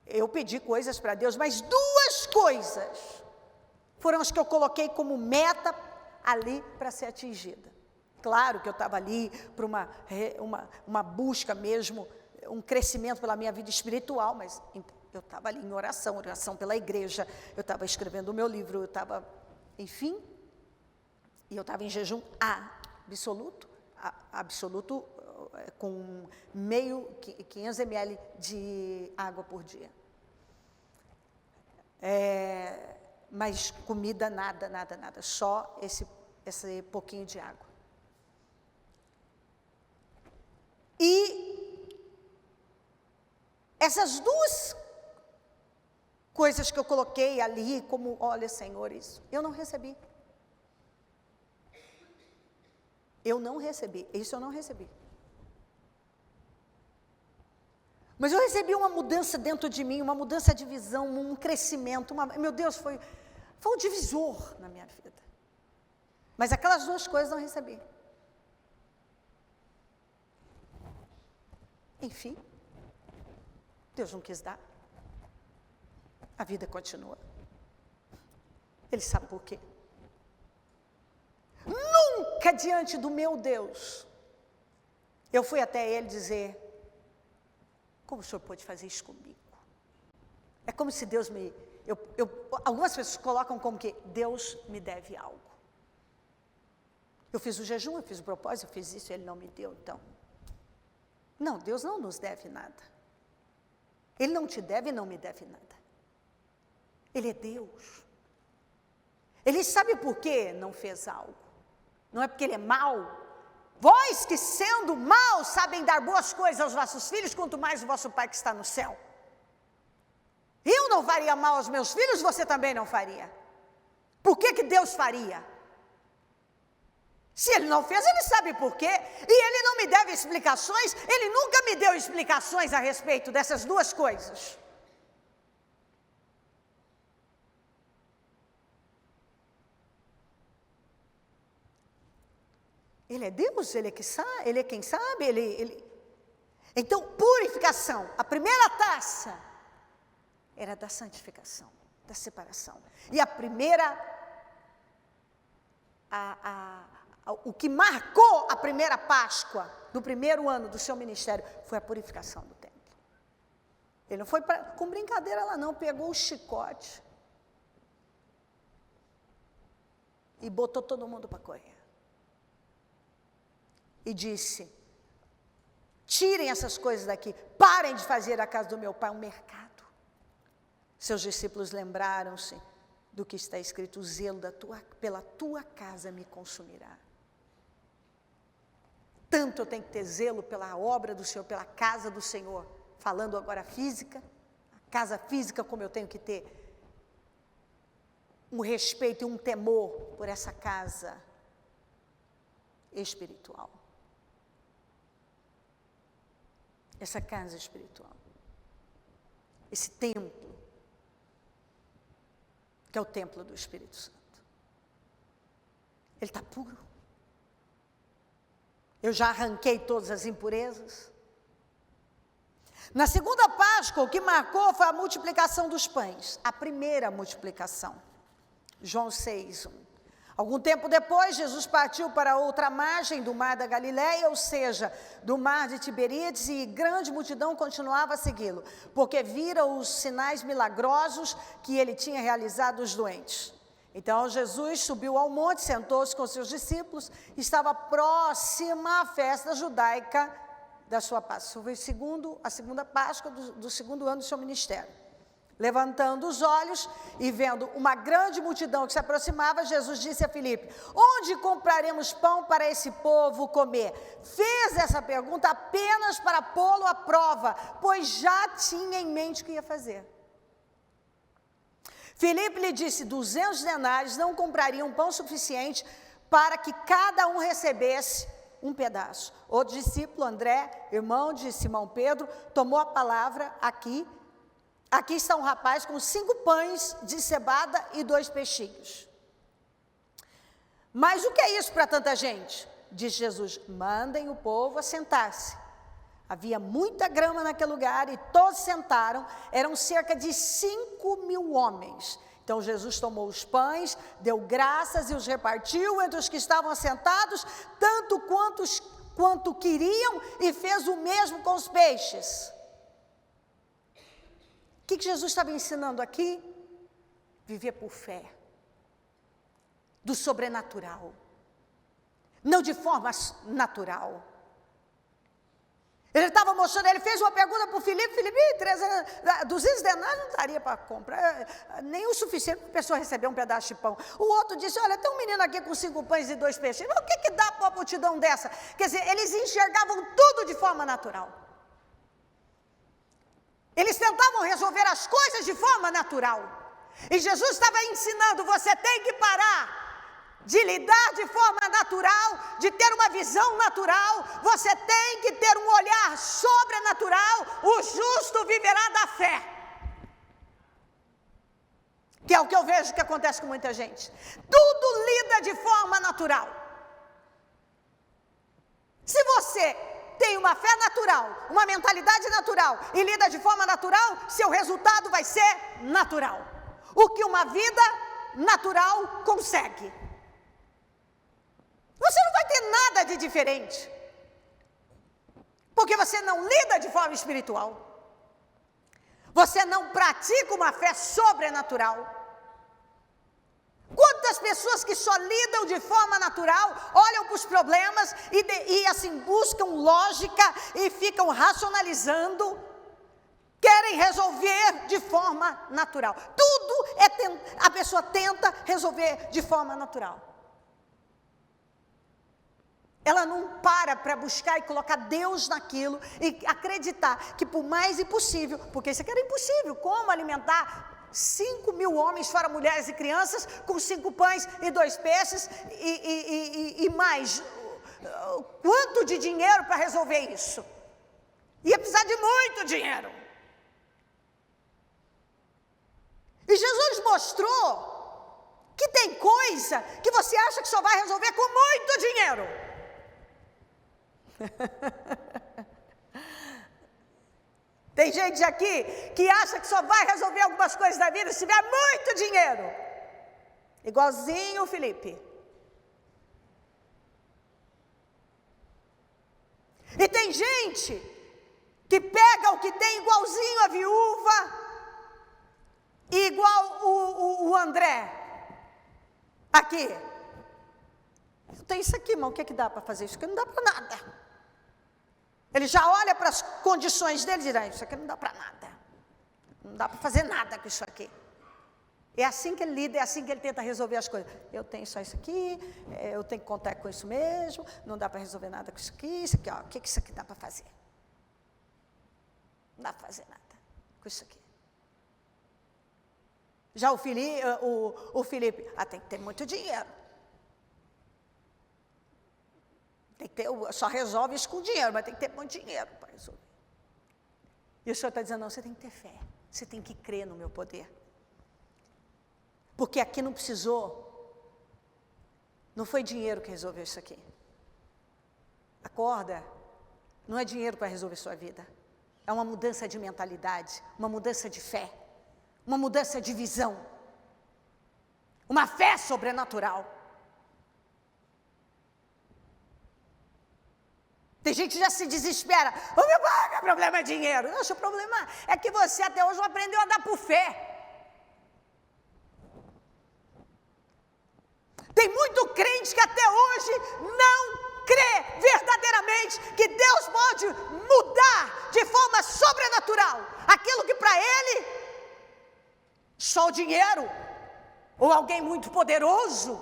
eu pedi coisas para Deus, mas 2 coisas foram as que eu coloquei como meta ali para ser atingida. Claro que eu estava ali para uma busca mesmo, um crescimento pela minha vida espiritual, mas eu estava ali em oração pela igreja, eu estava escrevendo o meu livro, eu estava, enfim, e eu estava em jejum absoluto, com 500 ml de água por dia. Mas comida nada, só esse pouquinho de água. E essas 2 coisas que eu coloquei ali, como, olha, Senhor, isso, eu não recebi. Isso eu não recebi. Mas eu recebi uma mudança dentro de mim, uma mudança de visão, um crescimento, meu Deus, foi um divisor na minha vida. Mas aquelas 2 coisas não recebi. Enfim, Deus não quis dar. A vida continua. Ele sabe por quê. Nunca diante do meu Deus, eu fui até Ele dizer, como o Senhor pode fazer isso comigo? É como se Deus algumas pessoas colocam como que Deus me deve algo. Eu fiz o jejum, eu fiz o propósito, eu fiz isso, Ele não me deu, então. Não, Deus não nos deve nada. Ele não te deve e não me deve nada. Ele é Deus. Ele sabe por que não fez algo. Não é porque Ele é mau. Vós que sendo maus sabem dar boas coisas aos vossos filhos, quanto mais o vosso Pai que está no céu. Eu não faria mal aos meus filhos, você também não faria. Por que Deus faria? Se Ele não fez, Ele sabe por quê. E Ele não me deve explicações, Ele nunca me deu explicações a respeito dessas 2 coisas. Ele é Deus, Ele é quem sabe, Então, purificação, a primeira taça era da santificação, da separação. E a primeira, o que marcou a primeira Páscoa do primeiro ano do seu ministério foi a purificação do templo. Ele não foi com brincadeira lá não, pegou o chicote e botou todo mundo para correr. E disse, tirem essas coisas daqui, parem de fazer da casa do meu pai um mercado. Seus discípulos lembraram-se do que está escrito, o zelo pela tua casa me consumirá. Tanto eu tenho que ter zelo pela obra do Senhor, pela casa do Senhor, falando agora física, a casa física, como eu tenho que ter um respeito e um temor por essa casa espiritual. Essa casa espiritual, esse templo, que é o templo do Espírito Santo. Ele está puro. Eu já arranquei todas as impurezas. Na segunda Páscoa, o que marcou foi a multiplicação dos pães, a primeira multiplicação. João 6:1. Algum tempo depois, Jesus partiu para outra margem do mar da Galileia, ou seja, do mar de Tiberíades, e grande multidão continuava a segui-lo, porque viram os sinais milagrosos que ele tinha realizado aos doentes. Então Jesus subiu ao monte, sentou-se com seus discípulos, estava próxima à festa judaica da sua Páscoa. Foi a segunda Páscoa do segundo ano do seu ministério. Levantando os olhos e vendo uma grande multidão que se aproximava, Jesus disse a Filipe: onde compraremos pão para esse povo comer? Fez essa pergunta apenas para pô-lo à prova, pois já tinha em mente o que ia fazer. Filipe lhe disse: 200 denários não comprariam pão suficiente para que cada um recebesse um pedaço. Outro discípulo, André, irmão de Simão Pedro, tomou a palavra aqui. Aqui está um rapaz com 5 pães de cevada e 2 peixinhos. Mas o que é isso para tanta gente? Disse Jesus: mandem o povo assentar-se. Havia muita grama naquele lugar e todos sentaram, eram cerca de 5.000 homens. Então Jesus tomou os pães, deu graças e os repartiu entre os que estavam assentados, tanto quanto queriam, e fez o mesmo com os peixes. O que Jesus estava ensinando aqui? Viver por fé, do sobrenatural, não de forma natural. Ele estava mostrando, ele fez uma pergunta para o Filipe: 200 denários não daria para comprar, nem o suficiente para a pessoa receber um pedaço de pão. O outro disse: olha, tem um menino aqui com 5 pães e 2 peixes, mas o que dá para uma multidão dessa? Quer dizer, eles enxergavam tudo de forma natural. Eles tentavam resolver as coisas de forma natural. E Jesus estava ensinando: você tem que parar de lidar de forma natural, de ter uma visão natural, você tem que ter um olhar sobrenatural. O justo viverá da fé. Que é o que eu vejo que acontece com muita gente. Tudo lida de forma natural. Se você tem uma fé natural, uma mentalidade natural e lida de forma natural, seu resultado vai ser natural. O que uma vida natural consegue. Você não vai ter nada de diferente, porque você não lida de forma espiritual, você não pratica uma fé sobrenatural. Quantas pessoas que só lidam de forma natural, olham para os problemas e assim buscam lógica e ficam racionalizando, querem resolver de forma natural. Tudo a pessoa tenta resolver de forma natural. Ela não para buscar e colocar Deus naquilo e acreditar que por mais impossível, porque isso aqui era impossível, como alimentar 5.000 homens, fora mulheres e crianças, com 5 pães e 2 peixes e mais, quanto de dinheiro para resolver isso? Ia precisar de muito dinheiro. E Jesus mostrou que tem coisa que você acha que só vai resolver com muito dinheiro. Tem gente aqui que acha que só vai resolver algumas coisas da vida se tiver muito dinheiro, igualzinho o Filipe. E tem gente que pega o que tem igualzinho a viúva, igual o André aqui. Tem isso aqui, mas o que é que dá para fazer? Isso aqui não dá para nada. Ele já olha para as condições dele e diz: isso aqui não dá para nada. Não dá para fazer nada com isso aqui. É assim que ele lida, é assim que ele tenta resolver as coisas. Eu tenho só isso aqui, eu tenho que contar com isso mesmo, não dá para resolver nada com isso aqui, ó, o que isso aqui dá para fazer? Não dá para fazer nada com isso aqui. Já o Filipe, tem que ter muito dinheiro. Tem que ter, só resolve isso com dinheiro, mas tem que ter muito dinheiro para resolver. E o Senhor está dizendo: não, você tem que ter fé, você tem que crer no meu poder. Porque aqui não precisou, não foi dinheiro que resolveu isso aqui. Acorda, não é dinheiro para resolver sua vida. É uma mudança de mentalidade, uma mudança de fé, uma mudança de visão, uma fé sobrenatural. Tem gente que já se desespera. Ô meu pai, meu problema é dinheiro. Não, seu problema é que você até hoje não aprendeu a andar por fé. Tem muito crente que até hoje não crê verdadeiramente que Deus pode mudar de forma sobrenatural aquilo que para ele só o dinheiro ou alguém muito poderoso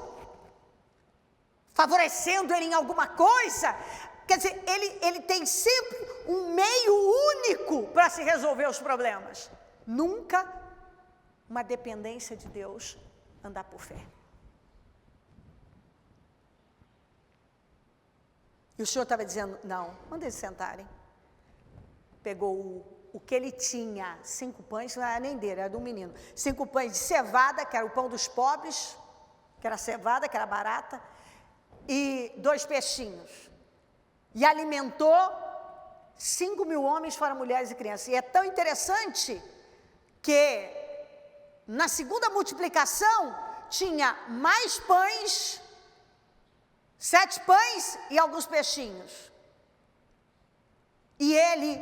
favorecendo ele em alguma coisa. Quer dizer, ele tem sempre um meio único para se resolver os problemas. Nunca uma dependência de Deus, andar por fé. E o Senhor estava dizendo, não, manda eles sentarem. Pegou o que ele tinha, 5 pães, não era nem dele, era do menino. 5 pães de cevada, que era o pão dos pobres, que era cevada, que era barata, e 2 peixinhos. E alimentou 5.000 homens, fora mulheres e crianças. E é tão interessante que na segunda multiplicação tinha mais pães, 7 pães e alguns peixinhos. E ele,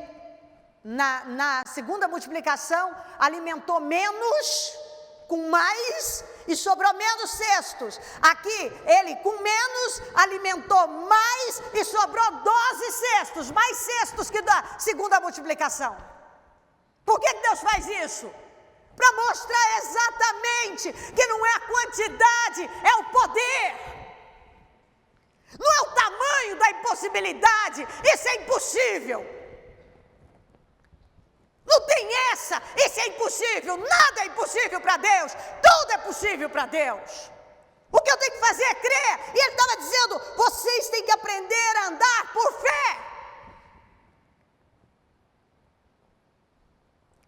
na segunda multiplicação, alimentou menos com mais e sobrou menos cestos. Aqui, ele com menos alimentou mais e sobrou 12 cestos, mais cestos que da segunda multiplicação. Por que Deus faz isso? Para mostrar exatamente que não é a quantidade, é o poder. Não é o tamanho da impossibilidade, isso é impossível. Não tem essa, isso é impossível, nada é impossível para Deus, tudo é possível para Deus. O que eu tenho que fazer é crer, e ele estava dizendo, vocês têm que aprender a andar por fé.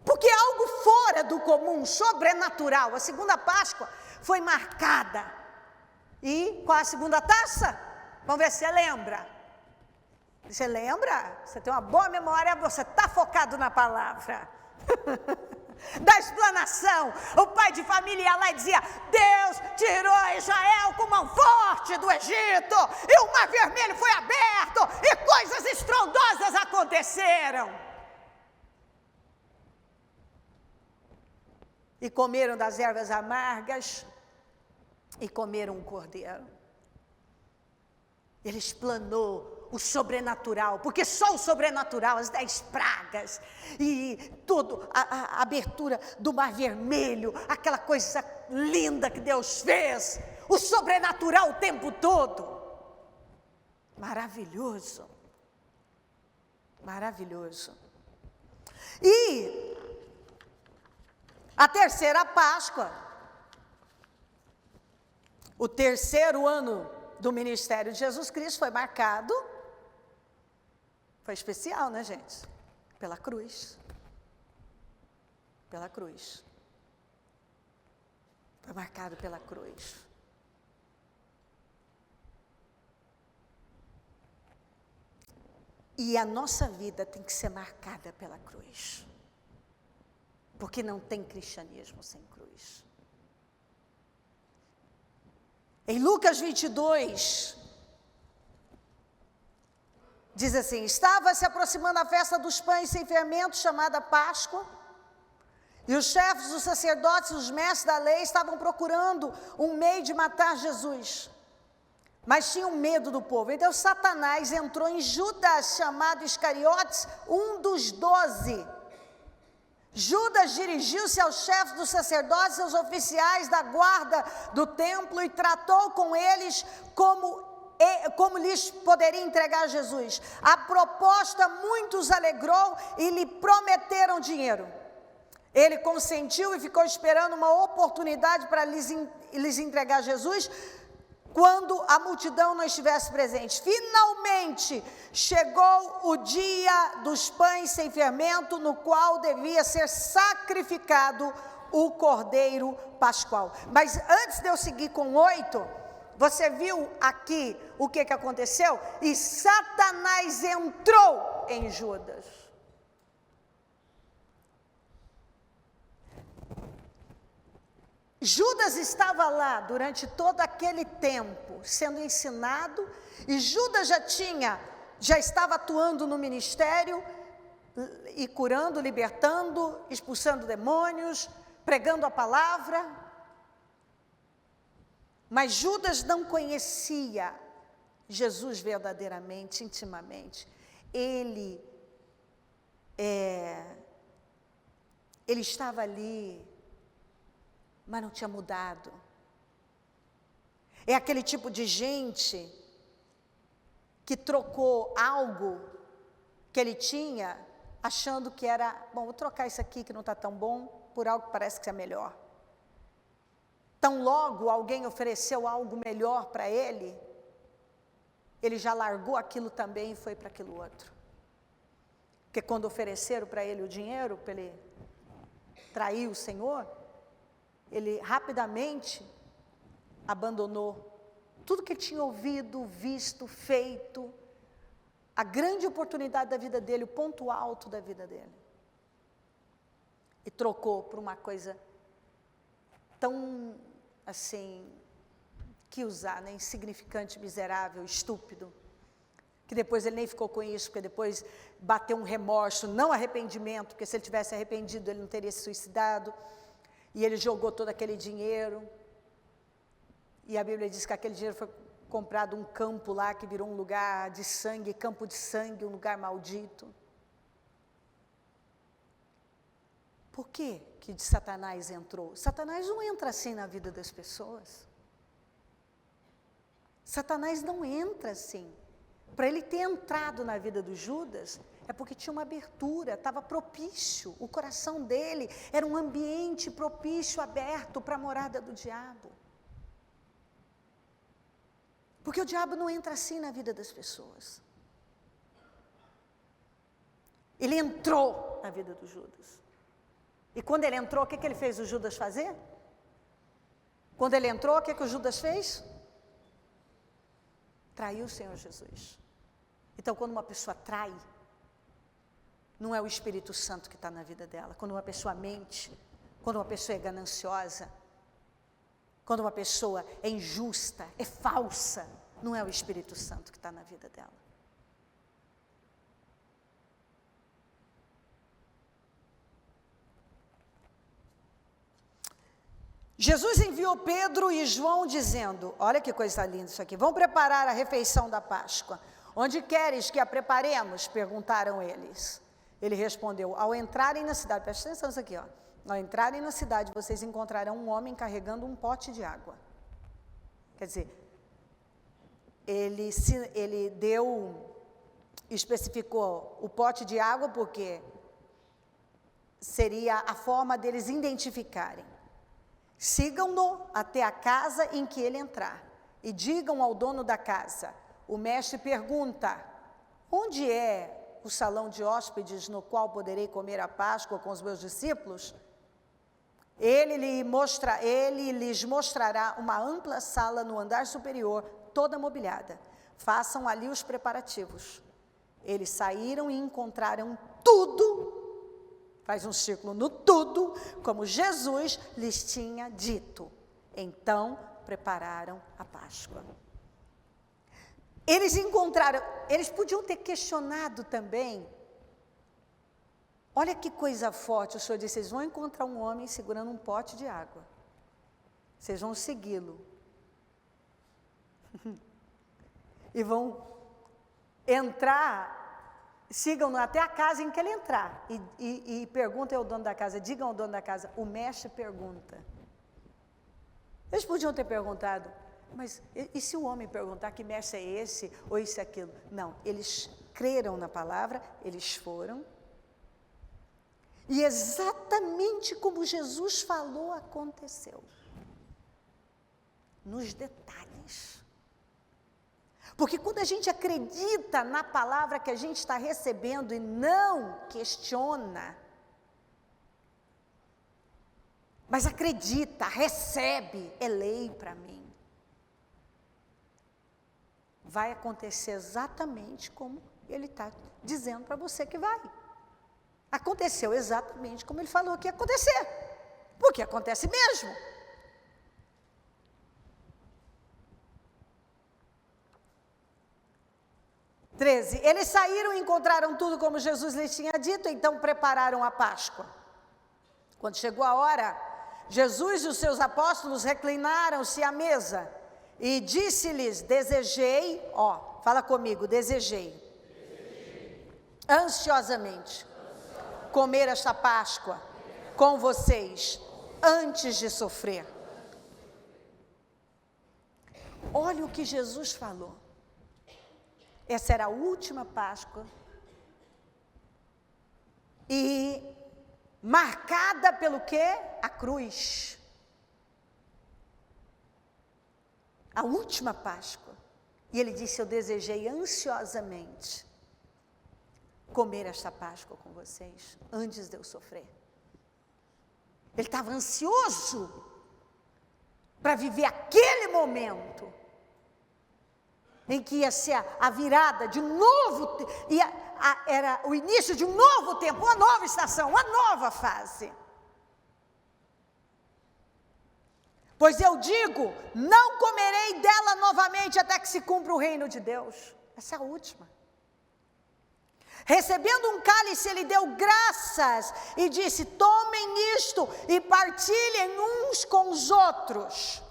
Porque é algo fora do comum, sobrenatural. A segunda Páscoa foi marcada. E qual a segunda taça? Vamos ver se você lembra. Você lembra? Você tem uma boa memória, você está focado na palavra. Da explanação, o pai de família ia lá e dizia, Deus tirou Israel com mão forte do Egito, e o mar vermelho foi aberto, e coisas estrondosas aconteceram. E comeram das ervas amargas, e comeram um cordeiro. Ele explanou o sobrenatural, porque só o sobrenatural, as 10 pragas, e tudo, a abertura do mar vermelho, aquela coisa linda que Deus fez, o sobrenatural o tempo todo, maravilhoso, maravilhoso. E a terceira Páscoa, o terceiro ano do ministério de Jesus Cristo foi marcado, foi especial, né, gente? Pela cruz. Pela cruz. Foi marcado pela cruz. E a nossa vida tem que ser marcada pela cruz. Porque não tem cristianismo sem cruz. Em Lucas 22, diz assim, estava se aproximando a festa dos pães sem fermento, chamada Páscoa, e os chefes, os sacerdotes, os mestres da lei estavam procurando um meio de matar Jesus, mas tinham medo do povo. Então Satanás entrou em Judas, chamado Iscariotes, um dos 12. Judas dirigiu-se aos chefes dos sacerdotes e aos oficiais da guarda do templo e tratou com eles como lhes poderia entregar Jesus. A proposta muitos alegrou e lhe prometeram dinheiro. Ele consentiu e ficou esperando uma oportunidade para lhes entregar Jesus quando a multidão não estivesse presente. Finalmente chegou o dia dos pães sem fermento, no qual devia ser sacrificado o cordeiro pascual. Mas antes de eu seguir com 8, você viu aqui o que aconteceu? E Satanás entrou em Judas. Judas estava lá durante todo aquele tempo, sendo ensinado, e Judas já tinha já estava atuando no ministério e curando, libertando, expulsando demônios, pregando a palavra. Mas Judas não conhecia Jesus verdadeiramente, intimamente. Ele estava ali, mas não tinha mudado. É aquele tipo de gente que trocou algo que ele tinha, achando que era, bom, vou trocar isso aqui que não está tão bom, por algo que parece que é melhor. Tão logo alguém ofereceu algo melhor para ele, ele já largou aquilo também e foi para aquilo outro. Porque quando ofereceram para ele o dinheiro, para ele trair o Senhor, ele rapidamente abandonou tudo que ele tinha ouvido, visto, feito, a grande oportunidade da vida dele, o ponto alto da vida dele. E trocou por uma coisa tão, assim, que usar, né? Insignificante, miserável, estúpido, que depois ele nem ficou com isso, porque depois bateu um remorso, não arrependimento, porque se ele tivesse arrependido, ele não teria se suicidado, e ele jogou todo aquele dinheiro, e a Bíblia diz que aquele dinheiro foi comprado um campo lá, que virou um lugar de sangue, campo de sangue, um lugar maldito. Por que que Satanás entrou? Satanás não entra assim na vida das pessoas. Satanás não entra assim. Para ele ter entrado na vida do Judas, é porque tinha uma abertura, estava propício. O coração dele era um ambiente propício, aberto para a morada do diabo. Porque o diabo não entra assim na vida das pessoas. Ele entrou na vida do Judas. E quando ele entrou, o que ele fez o Judas fazer? Quando ele entrou, o que o Judas fez? Traiu o Senhor Jesus. Então, quando uma pessoa trai, não é o Espírito Santo que está na vida dela. Quando uma pessoa mente, quando uma pessoa é gananciosa, quando uma pessoa é injusta, é falsa, não é o Espírito Santo que está na vida dela. Jesus enviou Pedro e João dizendo, olha que coisa linda isso aqui, vão preparar a refeição da Páscoa. Onde queres que a preparemos? Perguntaram eles. Ele respondeu, ao entrarem na cidade, presta atenção nisso aqui, ó. Ao entrarem na cidade, vocês encontrarão um homem carregando um pote de água. Quer dizer, ele especificou o pote de água porque seria a forma deles identificarem. Sigam-no até a casa em que ele entrar e digam ao dono da casa, o mestre pergunta, onde é o salão de hóspedes no qual poderei comer a Páscoa com os meus discípulos? Ele lhes mostrará uma ampla sala no andar superior, toda mobiliada. Façam ali os preparativos. Eles saíram e encontraram tudo, faz um círculo no tudo, como Jesus lhes tinha dito. Então, prepararam a Páscoa. Eles podiam ter questionado também. Olha que coisa forte, o Senhor disse, vocês vão encontrar um homem segurando um pote de água. Vocês vão segui-lo. E vão entrar, sigam-no até a casa em que ele entrar. E perguntem ao dono da casa, digam ao dono da casa, o mestre pergunta. Eles podiam ter perguntado, mas e se o homem perguntar que mestre é esse ou isso e aquilo? Não, eles creram na palavra, eles foram. E exatamente como Jesus falou, aconteceu. Nos detalhes. Porque quando a gente acredita na palavra que a gente está recebendo e não questiona, mas acredita, recebe, é lei para mim. Vai acontecer exatamente como ele está dizendo para você que vai. Aconteceu exatamente como ele falou que ia acontecer. Porque acontece mesmo. 13. Eles saíram e encontraram tudo como Jesus lhes tinha dito, então prepararam a Páscoa. Quando chegou a hora, Jesus e os seus apóstolos reclinaram-se à mesa e disse-lhes: desejei, fala comigo, desejei ansiosamente comer esta Páscoa com vocês antes de sofrer. Olha o que Jesus falou. Essa era a última Páscoa e marcada pelo quê? A cruz. A última Páscoa. E ele disse: eu desejei ansiosamente comer esta Páscoa com vocês antes de eu sofrer. Ele estava ansioso para viver aquele momento em que ia ser a virada de um novo, era o início de um novo tempo, uma nova estação, uma nova fase. Pois eu digo, não comerei dela novamente até que se cumpra o reino de Deus. Essa é a última. Recebendo um cálice, ele deu graças e disse: tomem isto e partilhem uns com os outros.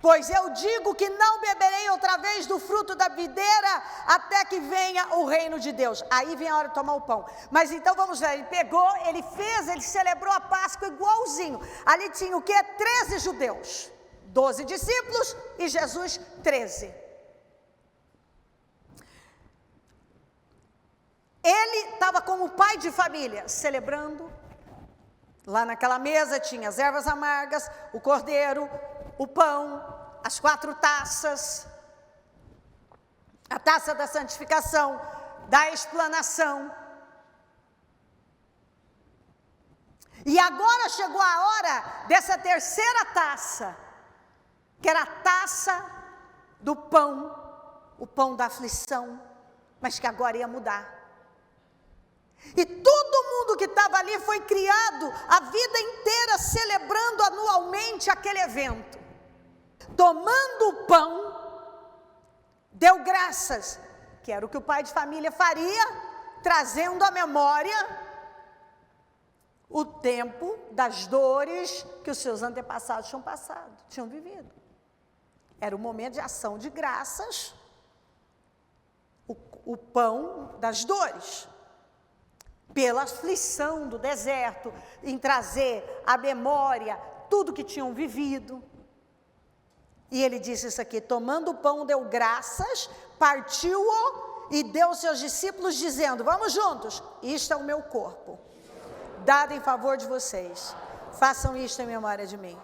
Pois eu digo que não beberei outra vez do fruto da videira até que venha o reino de Deus. Aí vem a hora de tomar o pão. Mas então vamos ver, ele pegou, ele celebrou a Páscoa igualzinho. Ali tinha o quê? 13 judeus, 12 discípulos e Jesus 13. Ele estava como pai de família, celebrando. Lá naquela mesa tinha as ervas amargas, o cordeiro, o pão, as 4 taças, a taça da santificação, da explanação. E agora chegou a hora dessa terceira taça, que era a taça do pão, o pão da aflição, mas que agora ia mudar. E todo mundo que estava ali foi criado a vida inteira celebrando anualmente aquele evento. Tomando o pão, deu graças, que era o que o pai de família faria, trazendo à memória o tempo das dores que os seus antepassados tinham vivido. Era o momento de ação de graças, o pão das dores. Pela aflição do deserto, em trazer à memória tudo que tinham vivido. E ele disse isso aqui: tomando o pão, deu graças, partiu-o e deu aos seus discípulos, dizendo: vamos juntos, isto é o meu corpo, dado em favor de vocês, façam isto em memória de mim.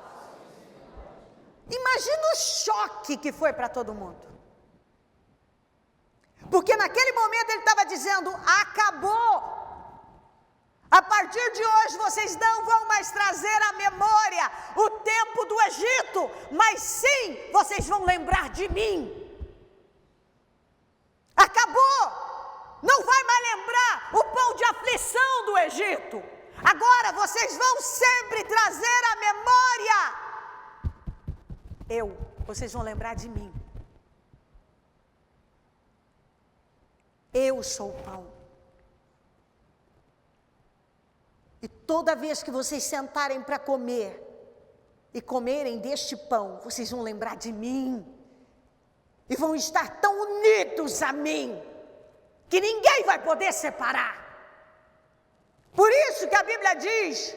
Imagina o choque que foi para todo mundo. Porque naquele momento ele estava dizendo: acabou. A partir de hoje vocês não vão mais trazer à memória o tempo do Egito, mas sim, vocês vão lembrar de mim. Acabou! Não vai mais lembrar o pão de aflição do Egito. Agora vocês vão sempre trazer à memória vocês vão lembrar de mim. Eu sou o pão. E toda vez que vocês sentarem para comer e comerem deste pão, vocês vão lembrar de mim. E vão estar tão unidos a mim, que ninguém vai poder separar. Por isso que a Bíblia diz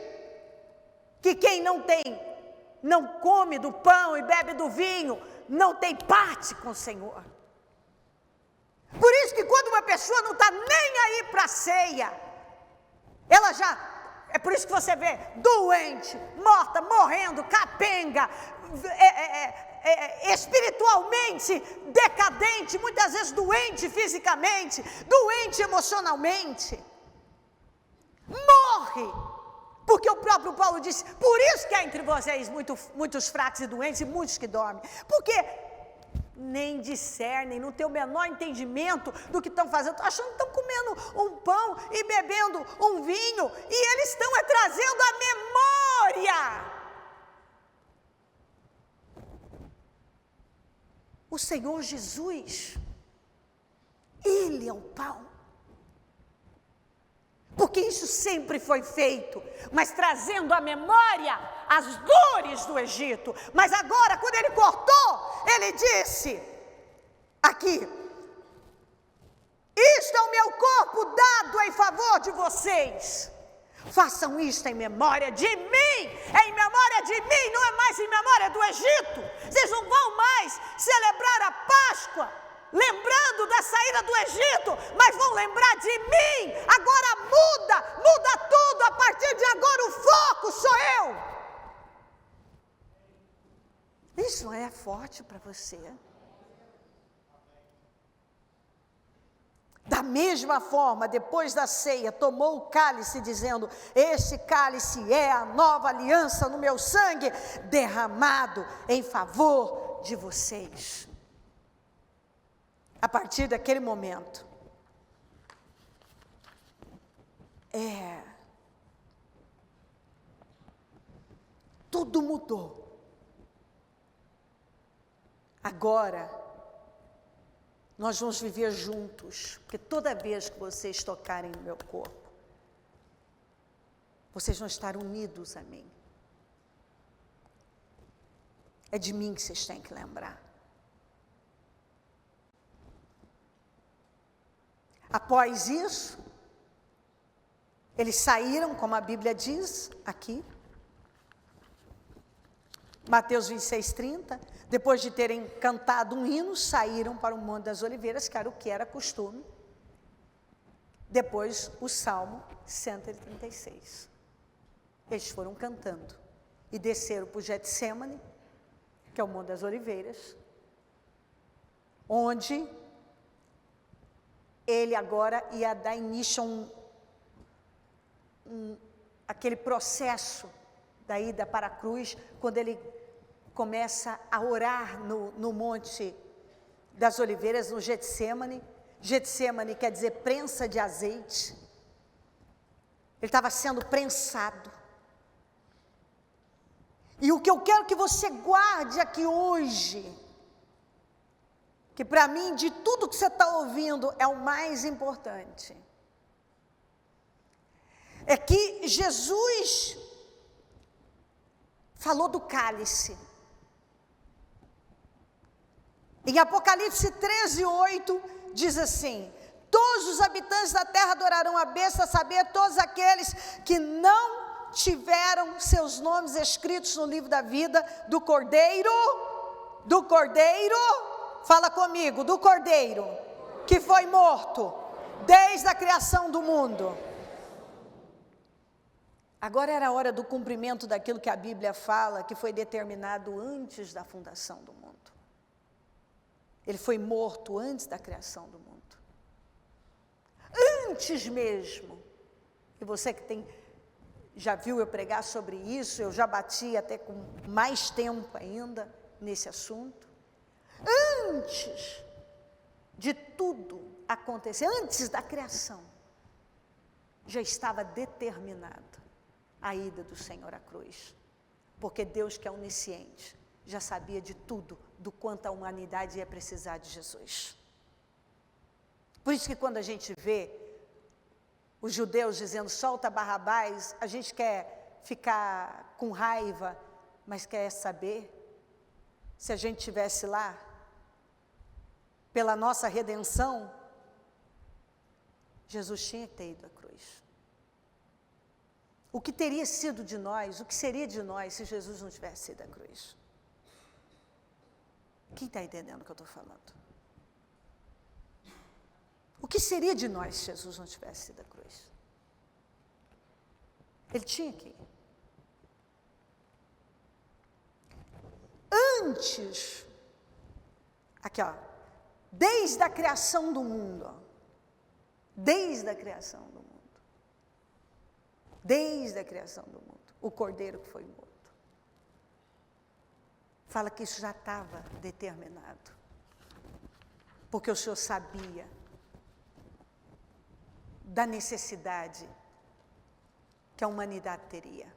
que quem não come do pão e bebe do vinho, não tem parte com o Senhor. Por isso que quando uma pessoa não está nem aí para a ceia, ela já... É por isso que você vê doente, morta, morrendo, capenga, espiritualmente decadente, muitas vezes doente fisicamente, doente emocionalmente. Morre, porque o próprio Paulo disse: por isso que há entre vocês muitos fracos e doentes e muitos que dormem. Porque nem discernem, não tem o menor entendimento do que estão fazendo, achando que estão comendo um pão e bebendo um vinho, e eles estão trazendo a memória. O Senhor Jesus. Ele é o pão. Porque isso sempre foi feito, mas trazendo à memória as dores do Egito. Mas agora, quando ele cortou, ele disse, aqui, isto é o meu corpo dado em favor de vocês. Façam isto em memória de mim. É em memória de mim, não é mais em memória do Egito. Vocês não vão mais celebrar a Páscoa lembrando da saída do Egito, mas vão lembrar de mim. Agora muda tudo. A partir de agora o foco sou eu. Isso não é forte para você? Da mesma forma, depois da ceia, tomou o cálice, dizendo, este cálice é a nova aliança no meu sangue, derramado em favor de vocês. A partir daquele momento, tudo mudou. Agora, nós vamos viver juntos, porque toda vez que vocês tocarem no meu corpo, vocês vão estar unidos a mim. É de mim que vocês têm que lembrar. Após isso, eles saíram, como a Bíblia diz aqui, Mateus 26:30, depois de terem cantado um hino, saíram para o Monte das Oliveiras, que era o que era costume. Depois, o Salmo 136. Eles foram cantando e desceram para o Getsêmani, que é o Monte das Oliveiras, onde ele agora ia dar início a aquele processo da ida para a cruz, quando ele começa a orar no Monte das Oliveiras, no Getsêmani. Getsêmani quer dizer prensa de azeite. Ele estava sendo prensado. E o que eu quero que você guarde aqui hoje, que para mim, de tudo que você está ouvindo, é o mais importante, é que Jesus falou do cálice. Em Apocalipse 13:8, diz assim, todos os habitantes da terra adorarão a besta, a saber, todos aqueles que não tiveram seus nomes escritos no livro da vida do Cordeiro, fala comigo, do Cordeiro, que foi morto desde a criação do mundo. Agora era a hora do cumprimento daquilo que a Bíblia fala, que foi determinado antes da fundação do mundo. Ele foi morto antes da criação do mundo. Antes mesmo. E você que já viu eu pregar sobre isso, eu já bati até com mais tempo ainda nesse assunto. Antes de tudo acontecer, antes da criação, já estava determinado a ida do Senhor à cruz, porque Deus, que é onisciente, já sabia de tudo, do quanto a humanidade ia precisar de Jesus. Por isso que quando a gente vê os judeus dizendo, solta Barrabás, a gente quer ficar com raiva, mas quer saber, se a gente estivesse lá, pela nossa redenção, Jesus tinha que ter ido à cruz. O que teria sido de nós, o que seria de nós se Jesus não tivesse ido à cruz? Quem está entendendo o que eu estou falando? O que seria de nós se Jesus não tivesse ido à cruz? Ele tinha que ir. Antes, aqui ó, desde a criação do mundo, ó, desde a criação do mundo, desde a criação do mundo, o Cordeiro que foi morto. Fala que isso já estava determinado, porque o Senhor sabia da necessidade que a humanidade teria.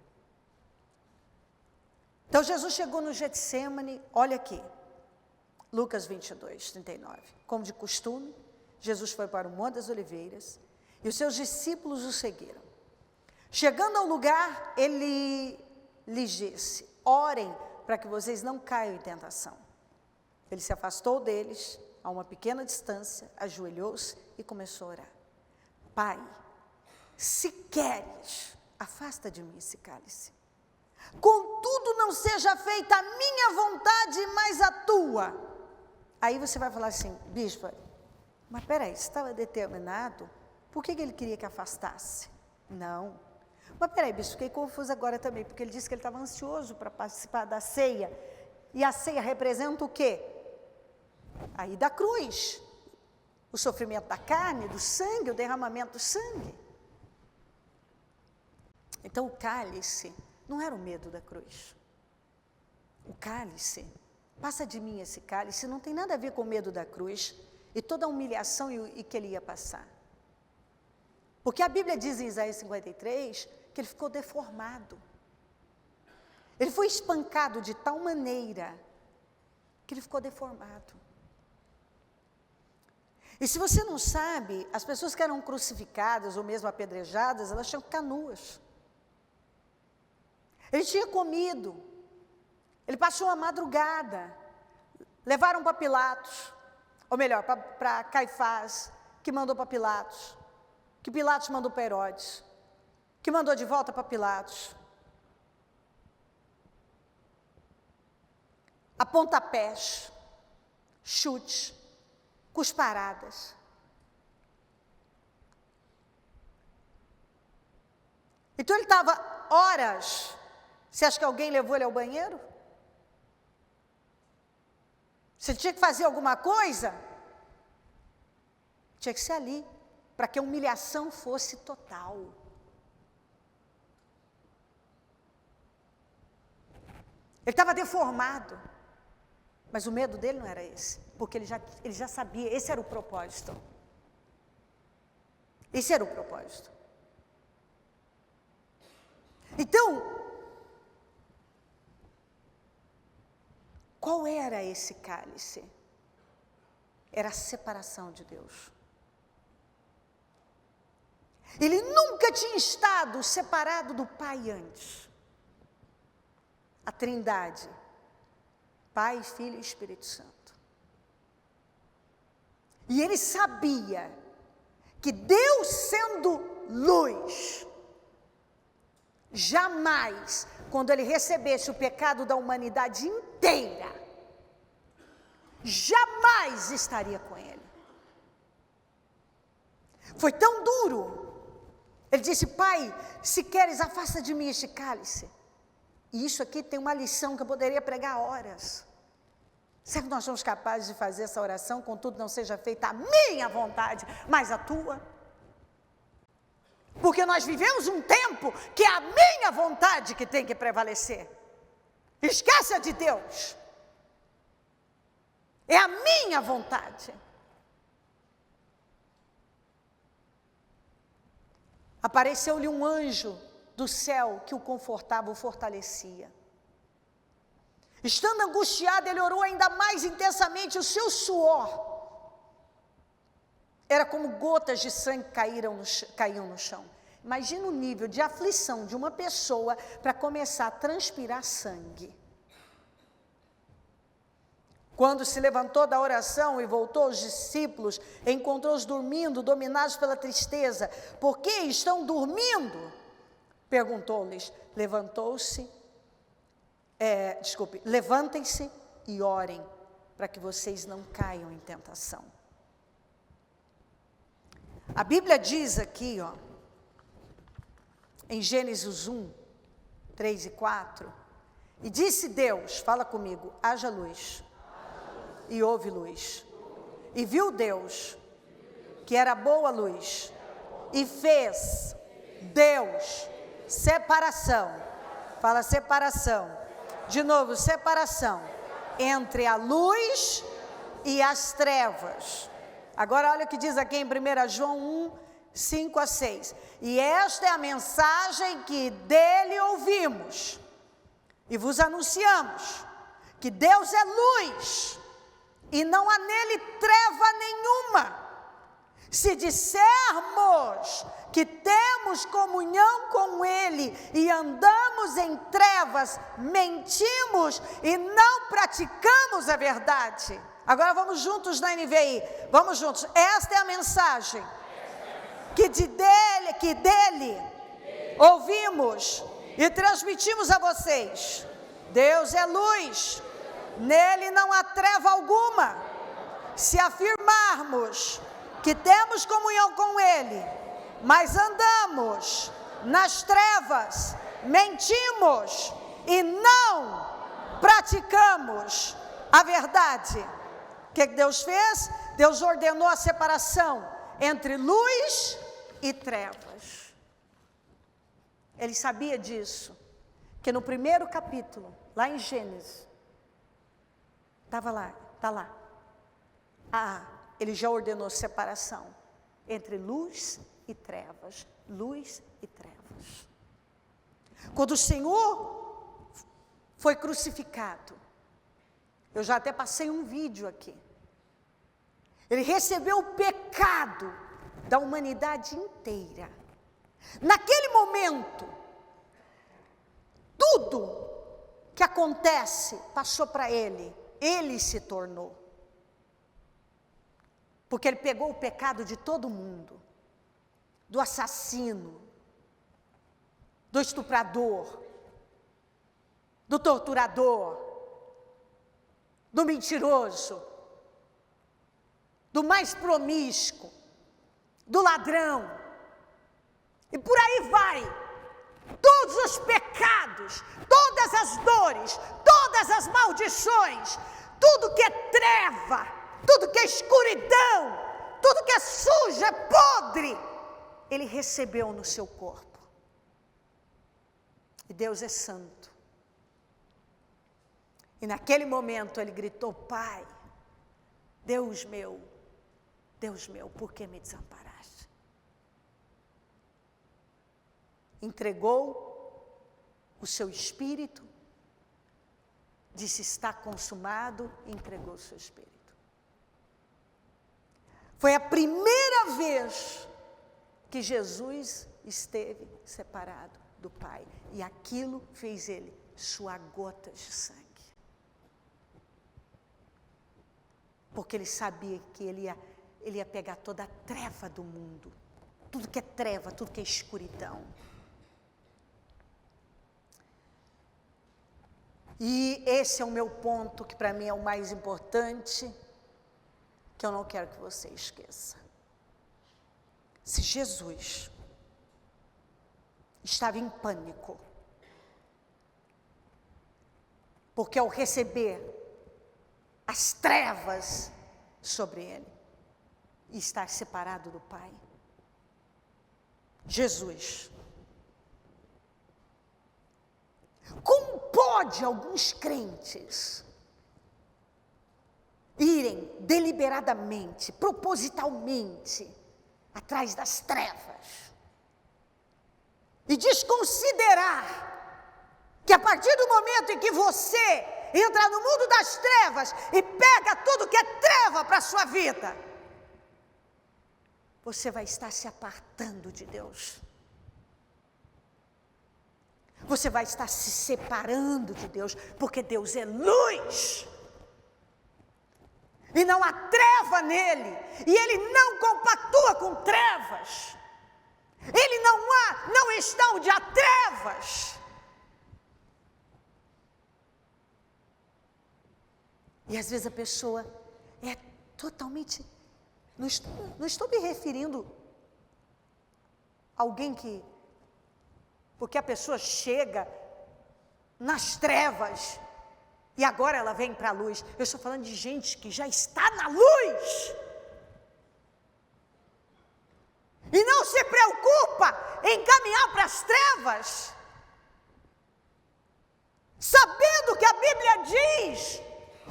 Então Jesus chegou no Getsêmani, olha aqui, Lucas 22:39, como de costume, Jesus foi para o Monte das Oliveiras e os seus discípulos o seguiram. Chegando ao lugar, ele lhes disse: orem para que vocês não caiam em tentação. Ele se afastou deles a uma pequena distância, ajoelhou-se e começou a orar. Pai, se queres, afasta de mim esse cálice. Contudo, não seja feita a minha vontade, mas a tua. Aí você vai falar assim: bispa, mas peraí, estava determinado, por que ele queria que afastasse? Não. Mas peraí, bispo, fiquei confusa agora também, porque ele disse que ele estava ansioso para participar da ceia. E a ceia representa o quê? Aí da cruz. O sofrimento da carne, do sangue, o derramamento do sangue. Então o cálice não era o medo da cruz. O cálice, passa de mim esse cálice, não tem nada a ver com o medo da cruz e toda a humilhação e que ele ia passar. Porque a Bíblia diz em Isaías 53 que ele ficou deformado. Ele foi espancado de tal maneira que ele ficou deformado. E se você não sabe, as pessoas que eram crucificadas ou mesmo apedrejadas, elas tinham canuas. Ele tinha comido, ele passou a madrugada, levaram para Pilatos, ou melhor, para Caifás, que mandou para Pilatos, que Pilatos mandou para Herodes, que mandou de volta para Pilatos. A pontapés, chutes, cusparadas. Então ele estava horas. Você acha que alguém levou ele ao banheiro? Se ele tinha que fazer alguma coisa, tinha que ser ali, para que a humilhação fosse total. Ele estava deformado, mas o medo dele não era esse, porque ele já sabia, esse era o propósito. Esse era o propósito. Então, qual era esse cálice? Era a separação de Deus. Ele nunca tinha estado separado do Pai antes. A Trindade, Pai, Filho e Espírito Santo. E ele sabia que Deus, sendo luz, jamais, quando ele recebesse o pecado da humanidade inteira, jamais estaria com ele. Foi tão duro. Ele disse: Pai, se queres, afasta de mim este cálice. E isso aqui tem uma lição que eu poderia pregar horas. Será que nós somos capazes de fazer essa oração, contudo não seja feita a minha vontade, mas a tua? Porque nós vivemos um tempo que é a minha vontade que tem que prevalecer. Esquece a de Deus. É a minha vontade. Apareceu-lhe um anjo do céu que o confortava, o fortalecia. Estando angustiado, ele orou ainda mais intensamente. O seu suor era como gotas de sangue caíam no chão. Imagina o nível de aflição de uma pessoa para começar a transpirar sangue. Quando se levantou da oração e voltou aos discípulos, encontrou-os dormindo, dominados pela tristeza. Por que estão dormindo? Perguntou-lhes. Levantem-se e orem, para que vocês não caiam em tentação. A Bíblia diz aqui, em Gênesis 1, 3 e 4, e disse Deus, fala comigo, haja luz, e houve luz. E viu Deus, que era boa luz, e fez Deus separação, fala separação, de novo, separação, entre a luz e as trevas. Agora olha o que diz aqui em 1 João 1, 5 a 6. E esta é a mensagem que dele ouvimos e vos anunciamos, que Deus é luz e não há nele treva nenhuma. Se dissermos que temos comunhão com Ele e andamos em trevas, mentimos e não praticamos a verdade. Agora vamos juntos na NVI, vamos juntos. Esta é a mensagem que dele ouvimos e transmitimos a vocês. Deus é luz, nele não há treva alguma. Se afirmarmos que temos comunhão com Ele, mas andamos nas trevas, mentimos e não praticamos a verdade. O que Deus fez? Deus ordenou a separação entre luz e trevas. Ele sabia disso, que no primeiro capítulo, lá em Gênesis, está lá. Ele já ordenou separação entre luz e trevas. Luz e trevas. Quando o Senhor foi crucificado, eu já até passei um vídeo aqui. Ele recebeu o pecado da humanidade inteira. Naquele momento, tudo que acontece passou para ele. Ele se tornou. Porque ele pegou o pecado de todo mundo. Do assassino, do estuprador, do torturador, do mentiroso, do mais promíscuo, do ladrão, e por aí vai. Todos os pecados, todas as dores, todas as maldições, tudo que é treva, tudo que é escuridão, tudo que é sujo, é podre, ele recebeu no seu corpo. E Deus é santo. E naquele momento ele gritou: Pai, Deus meu, por que me desamparaste? Entregou o seu espírito, disse: está consumado, e entregou o seu espírito. Foi a primeira vez que Jesus esteve separado do Pai, e aquilo fez ele suar gotas de sangue. Porque ele sabia que ele ia pegar toda a treva do mundo, tudo que é treva, tudo que é escuridão. E esse é o meu ponto, que para mim é o mais importante, que eu não quero que você esqueça. Se Jesus estava em pânico, porque ao receber as trevas sobre ele, e estar separado do Pai, Jesus, como pode alguns crentes irem deliberadamente, propositalmente, atrás das trevas e desconsiderar que a partir do momento em que você entra no mundo das trevas e pega tudo que é treva para a sua vida, você vai estar se apartando de Deus. Você vai estar se separando de Deus, porque Deus é luz. E não há treva nele, e ele não compactua com trevas. Ele não está onde há trevas. E às vezes a pessoa é totalmente, não estou me referindo a alguém que, porque a pessoa chega nas trevas e agora ela vem para a luz. Eu estou falando de gente que já está na luz. E não se preocupa em caminhar para as trevas, sabendo que a Bíblia diz,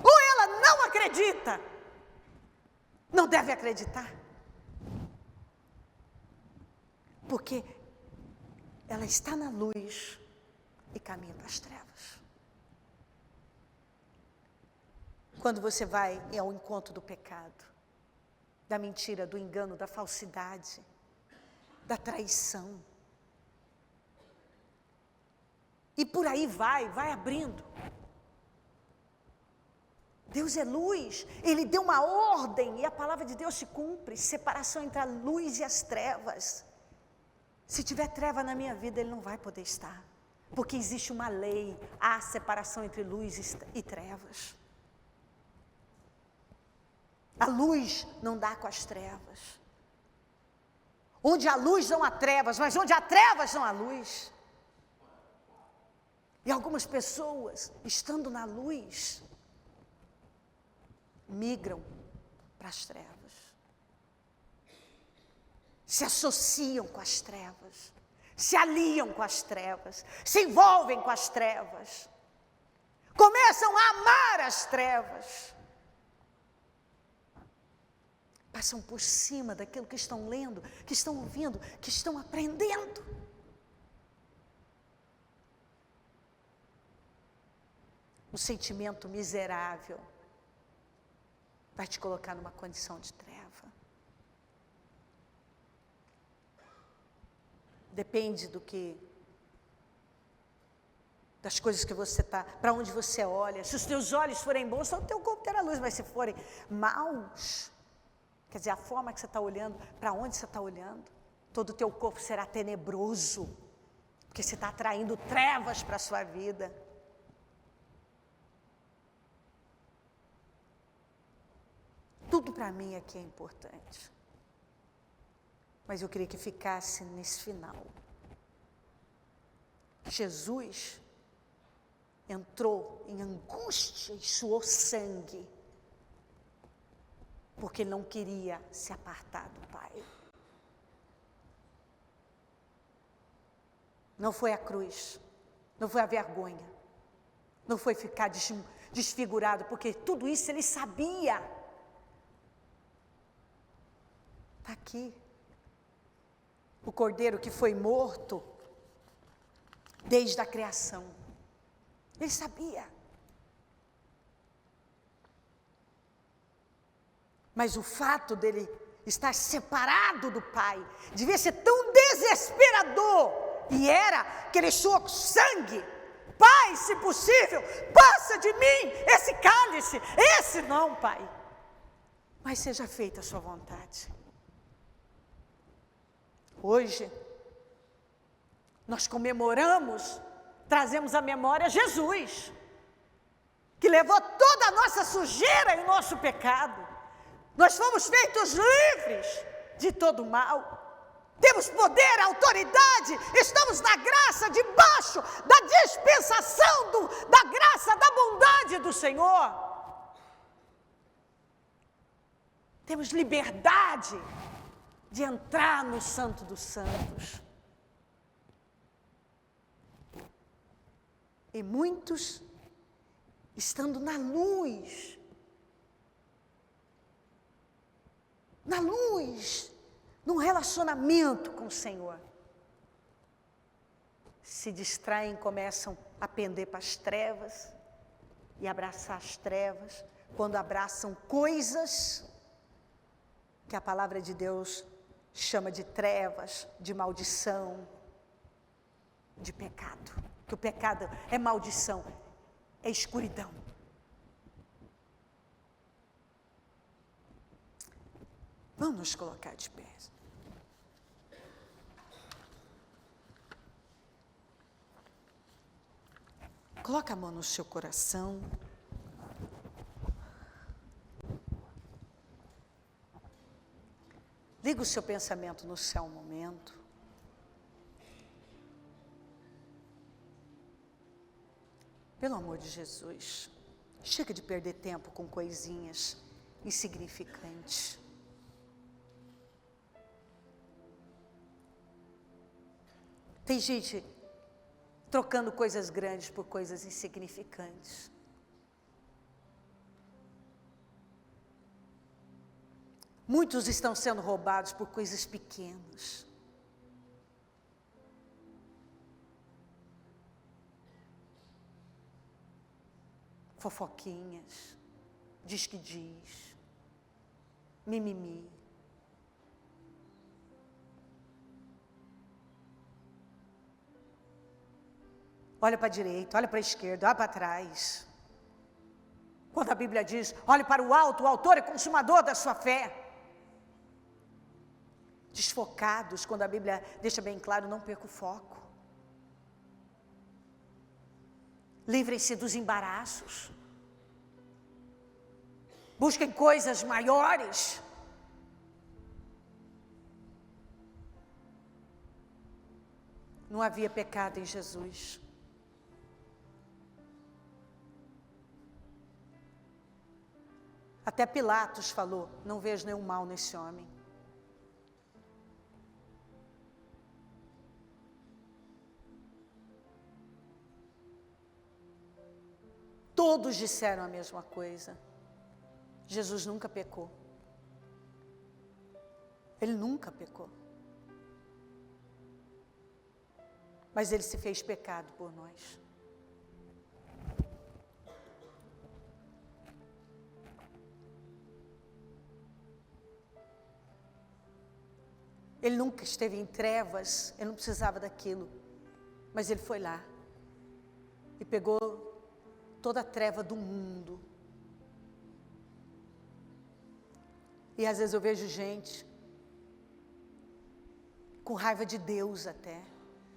ou ela não acredita, não deve acreditar, porque ela está na luz e caminha para as trevas. Quando você vai ao encontro do pecado, da mentira, do engano, da falsidade, da traição. E por aí vai abrindo. Deus é luz, Ele deu uma ordem e a palavra de Deus se cumpre, separação entre a luz e as trevas. Se tiver treva na minha vida, Ele não vai poder estar, porque existe uma lei, há separação entre luz e trevas. A luz não dá com as trevas. Onde há luz não há trevas, mas onde há trevas não há luz. E algumas pessoas, estando na luz, migram para as trevas. Se associam com as trevas, se aliam com as trevas, se envolvem com as trevas, começam a amar as trevas, passam por cima daquilo que estão lendo, que estão ouvindo, que estão aprendendo. Um sentimento miserável vai te colocar numa condição de treva. Depende das coisas que você está, para onde você olha. Se os teus olhos forem bons, o teu corpo terá luz, mas se forem maus, quer dizer, a forma que você está olhando, para onde você está olhando, todo o teu corpo será tenebroso, porque você está atraindo trevas para a sua vida. Tudo para mim aqui é importante. Mas eu queria que ficasse nesse final. Jesus entrou em angústia e suou sangue, porque ele não queria se apartar do Pai. Não foi a cruz, não foi a vergonha, não foi ficar desfigurado, porque tudo isso ele sabia. Está aqui. O cordeiro que foi morto desde a criação. Ele sabia. Mas o fato dele estar separado do Pai devia ser tão desesperador. E era que ele suou sangue. Pai, se possível, passa de mim esse cálice. Esse não, Pai. Mas seja feita a sua vontade. Hoje, nós comemoramos, trazemos à memória Jesus, que levou toda a nossa sujeira e o nosso pecado. Nós fomos feitos livres de todo mal. Temos poder, autoridade, estamos na graça, debaixo da dispensação da graça, da bondade do Senhor. Temos liberdade de entrar no Santo dos Santos. E muitos, estando na luz, num relacionamento com o Senhor, se distraem, começam a pender para as trevas e abraçar as trevas, quando abraçam coisas que a palavra de Deus chama de trevas, de maldição, de pecado. Que o pecado é maldição, é escuridão. Vamos nos colocar de pé. Coloca a mão no seu coração. Liga o seu pensamento no céu um momento. Pelo amor de Jesus, chega de perder tempo com coisinhas insignificantes. Tem gente trocando coisas grandes por coisas insignificantes. Muitos estão sendo roubados por coisas pequenas. Fofoquinhas, diz que diz, mimimi. olha para a direita, olha para a esquerda, olha para trás. Quando a Bíblia diz, olhe para o alto, o autor e consumador da sua fé. Desfocados, quando a Bíblia deixa bem claro, não perca o foco. Livrem-se dos embaraços. Busquem coisas maiores. Não havia pecado em Jesus. Até Pilatos falou, não vejo nenhum mal nesse homem. Todos disseram a mesma coisa. Jesus nunca pecou. Ele nunca pecou. Mas ele se fez pecado por nós. Ele nunca esteve em trevas, ele não precisava daquilo. Mas ele foi lá e pegou toda a treva do mundo. E às vezes eu vejo gente com raiva de Deus até.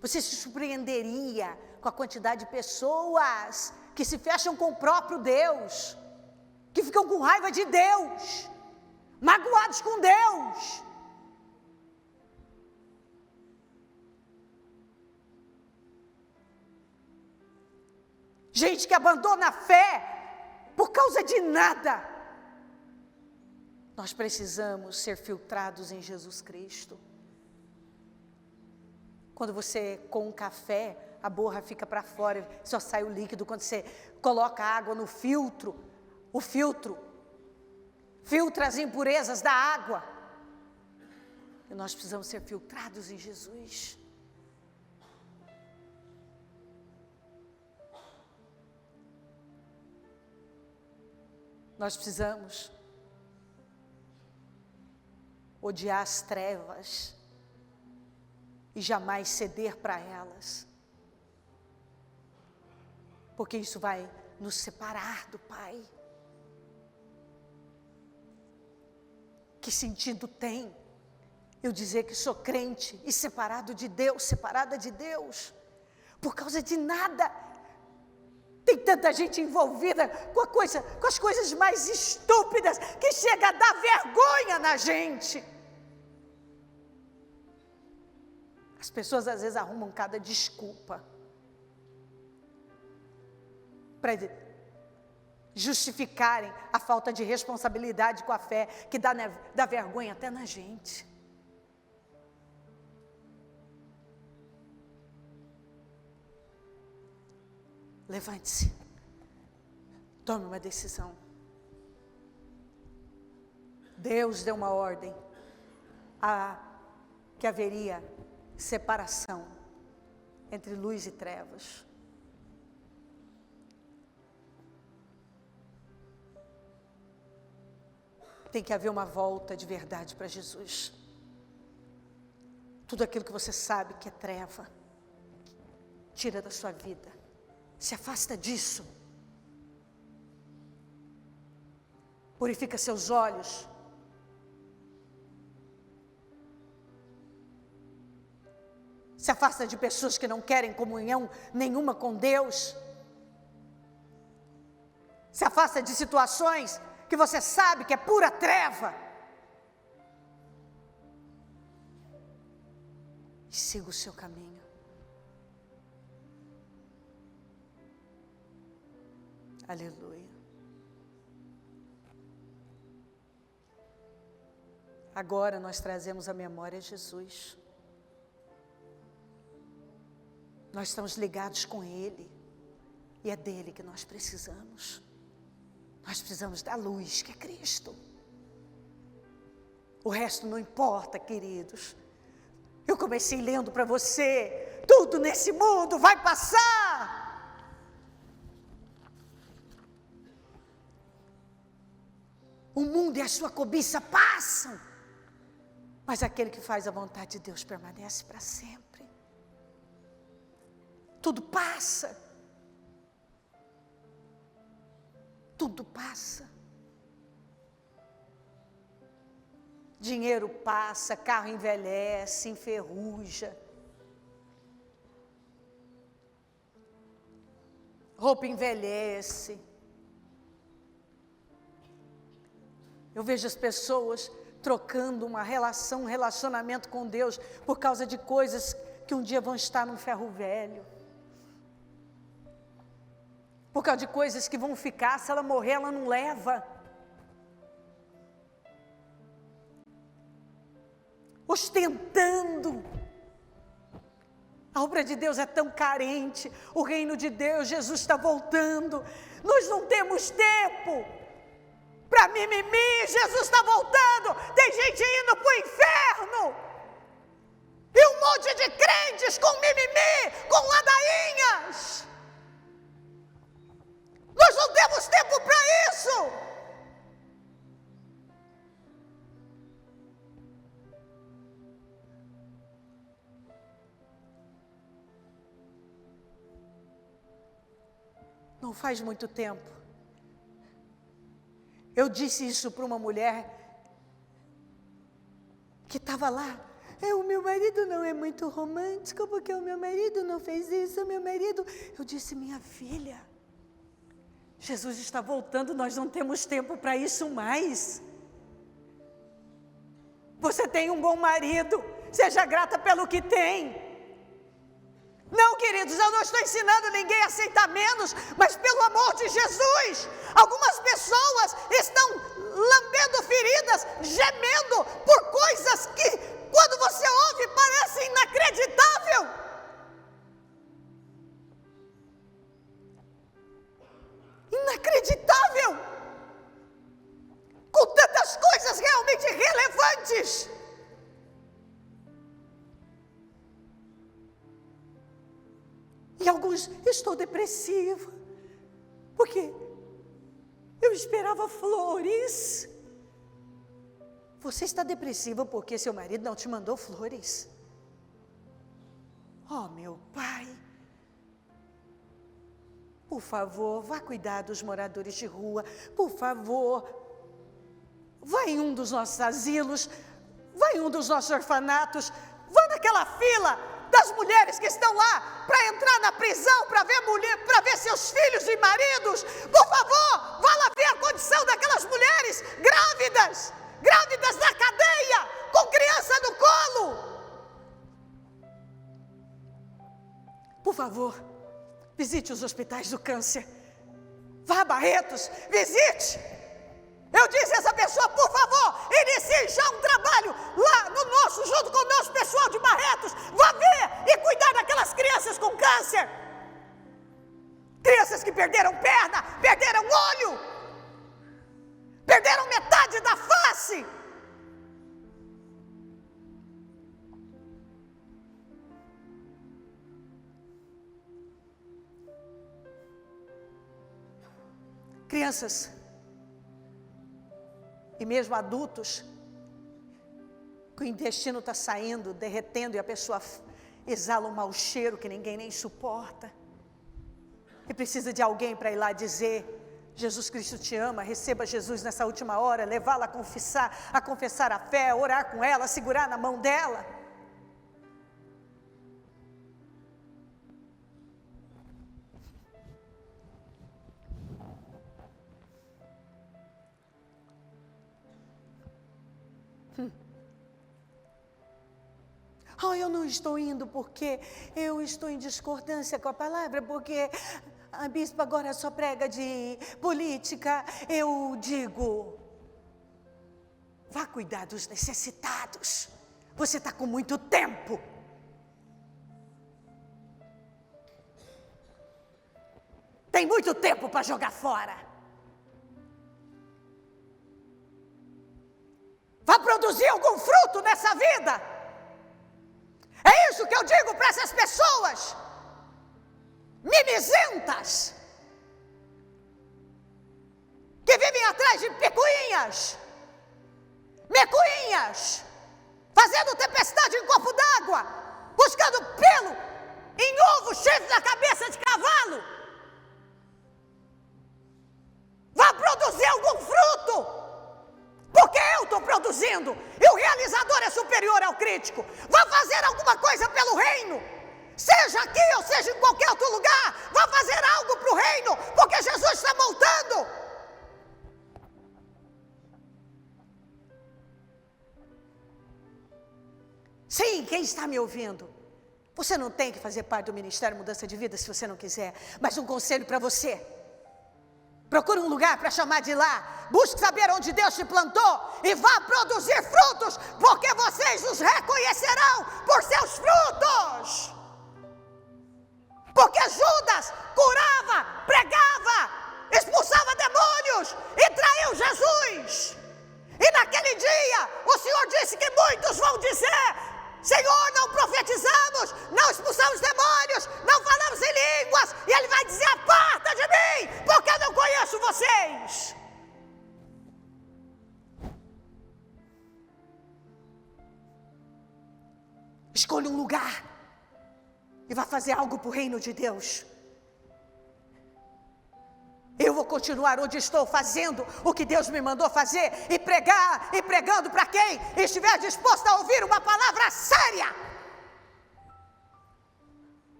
Você se surpreenderia com a quantidade de pessoas que se fecham com o próprio Deus, que ficam com raiva de Deus, magoados com Deus. Gente que abandona a fé por causa de nada. Nós precisamos ser filtrados em Jesus Cristo. Quando você, com um café, a borra fica para fora, só sai o líquido. Quando você coloca água no filtro, o filtro filtra as impurezas da água. E nós precisamos ser filtrados em Jesus. Nós precisamos odiar as trevas e jamais ceder para elas, porque isso vai nos separar do Pai. Que sentido tem eu dizer que sou crente e separado de Deus, separada de Deus, por causa de nada? Tem tanta gente envolvida com as coisas mais estúpidas, que chega a dar vergonha na gente. As pessoas às vezes arrumam cada desculpa para justificarem a falta de responsabilidade com a fé, que dá vergonha até na gente. Levante-se, tome uma decisão. Deus deu uma ordem que haveria separação entre luz e trevas. Tem que haver uma volta de verdade para Jesus. Tudo aquilo que você sabe que é treva, tira da sua vida. Se afasta disso. Purifica seus olhos. Se afasta de pessoas que não querem comunhão nenhuma com Deus. Se afasta de situações que você sabe que é pura treva. E siga o seu caminho. Aleluia. Agora nós trazemos à memória Jesus. Nós estamos ligados com Ele. E é dele que nós precisamos. Nós precisamos da luz, que é Cristo. O resto não importa, queridos. Eu comecei lendo para você. Tudo nesse mundo vai passar. O mundo e a sua cobiça passam. Mas aquele que faz a vontade de Deus permanece para sempre. tudo passa. Tudo passa. Dinheiro passa, carro envelhece, enferruja. Roupa envelhece. Eu vejo as pessoas trocando um relacionamento com Deus por causa de coisas que um dia vão estar num ferro velho. Por causa de coisas que vão ficar, se ela morrer, ela não leva. Ostentando. A obra de Deus é tão carente, o reino de Deus, Jesus está voltando. Nós não temos tempo para mimimi, Jesus está voltando. Tem gente indo para o inferno. E um monte de crentes com mimimi, com ladainhas. Nós não temos tempo para isso. Não faz muito tempo, eu disse isso para uma mulher que estava lá. O meu marido não é muito romântico, porque o meu marido não fez isso, o meu marido... Eu disse, minha filha, Jesus está voltando, nós não temos tempo para isso mais. Você tem um bom marido, seja grata pelo que tem. Não, queridos, eu não estou ensinando ninguém a aceitar menos, mas pelo amor de Jesus, algumas pessoas estão lambendo feridas, gemendo por coisas que, quando você ouve, parece inacreditável. Inacreditável! Com tantas coisas realmente relevantes. E alguns, estou depressiva, porque eu esperava flores. Você está depressiva porque seu marido não te mandou flores? Oh, meu pai, por favor, vá cuidar dos moradores de rua, por favor, vá em um dos nossos asilos, vá em um dos nossos orfanatos, vá naquela fila das mulheres que estão lá para entrar na prisão, para ver seus filhos e maridos. Por favor, vá lá ver a condição daquelas mulheres grávidas na cadeia, com criança no colo. Por favor, visite os hospitais do câncer. Vá a Barretos, visite. Eu disse a essa pessoa, por favor, inicie já um trabalho lá no nosso, junto com o nosso pessoal de Barretos. Vá ver e cuidar daquelas crianças com câncer. Crianças que perderam perna, perderam olho, perderam metade da face. Crianças e mesmo adultos, que o intestino está saindo, derretendo, e a pessoa exala um mau cheiro que ninguém nem suporta, e precisa de alguém para ir lá dizer, Jesus Cristo te ama, receba Jesus nessa última hora, levá-la a confessar a fé, orar com ela, segurar na mão dela. Eu não estou indo porque eu estou em discordância com a palavra, porque a bispa agora só prega de política. Eu digo, vá cuidar dos necessitados. Você está com muito tempo. Tem muito tempo para jogar fora. Vá produzir algum fruto nessa vida. É isso que eu digo para essas pessoas mimizentas, que vivem atrás de picuinhas, mecuinhas, fazendo tempestade em copo d'água, buscando pelo em novo chifre na cabeça de cavalo. Vá produzir algum fruto, porque eu estou produzindo, e o realizador é superior ao crítico. Vá fazer alguma coisa pelo reino, seja aqui ou seja em qualquer outro lugar. Vá fazer algo para o reino, porque Jesus está voltando. Sim, quem está me ouvindo, você não tem que fazer parte do Ministério Mudança de Vida se você não quiser, mas um conselho para você: procure um lugar para chamar de lá, busque saber onde Deus te plantou e vá produzir frutos, porque vocês os reconhecerão por seus frutos. Porque Judas curava, pregava, expulsava demônios e traiu Jesus. E naquele dia o Senhor disse que muitos vão dizer: Senhor, não profetizamos, não expulsamos demônios, não falamos em línguas. E Ele vai dizer: aparta de mim, porque eu não conheço vocês. Escolha um lugar e vá fazer algo para o reino de Deus. Eu vou continuar onde estou, fazendo o que Deus me mandou fazer, e pregar e pregando para quem estiver disposto a ouvir uma palavra séria.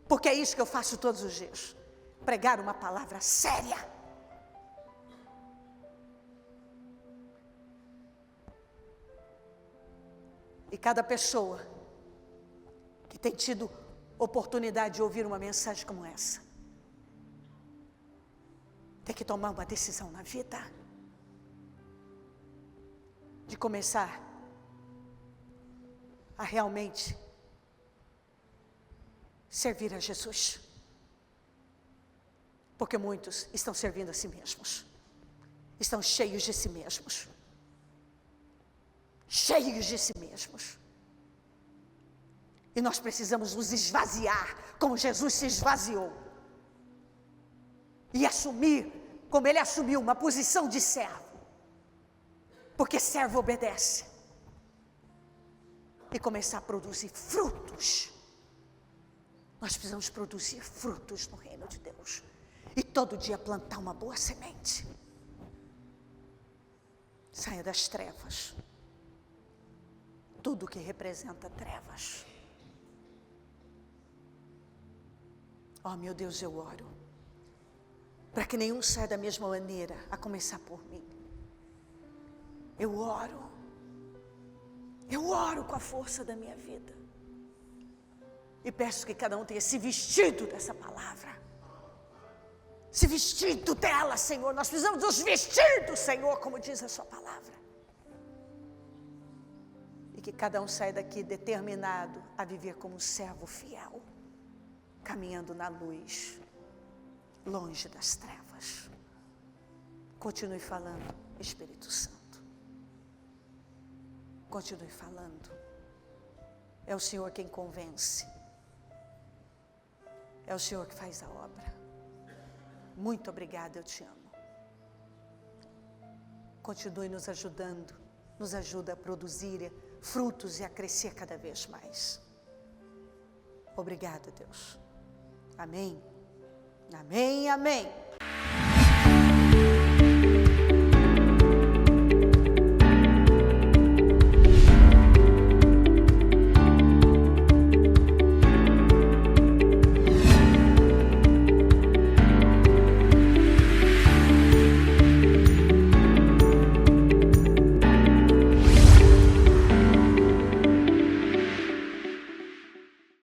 Porque é isso que eu faço todos os dias, pregar uma palavra séria. E cada pessoa que tem tido oportunidade de ouvir uma mensagem como essa, tem que tomar uma decisão na vida, de começar a realmente servir a Jesus. Porque muitos estão servindo a si mesmos, estão cheios de si mesmos, cheios de si mesmos. E nós precisamos nos esvaziar, como Jesus se esvaziou, e assumir, como Ele assumiu, uma posição de servo. Porque servo obedece. E começar a produzir frutos. Nós precisamos produzir frutos no reino de Deus. E todo dia plantar uma boa semente. Saia das trevas. Tudo que representa trevas. Oh, meu Deus, eu oro para que nenhum saia da mesma maneira, a começar por mim. Eu oro com a força da minha vida, e peço que cada um tenha se vestido dessa palavra, se vestido dela, Senhor. Nós precisamos nos vestir do Senhor, como diz a sua palavra, e que cada um saia daqui determinado a viver como um servo fiel, caminhando na luz, longe das trevas. Continue falando, Espírito Santo. Continue falando. É o Senhor quem convence. É o Senhor que faz a obra. Muito obrigada, eu te amo. Continue nos ajudando. Nos ajuda a produzir frutos e a crescer cada vez mais. Obrigada, Deus. Amém. Amém, amém.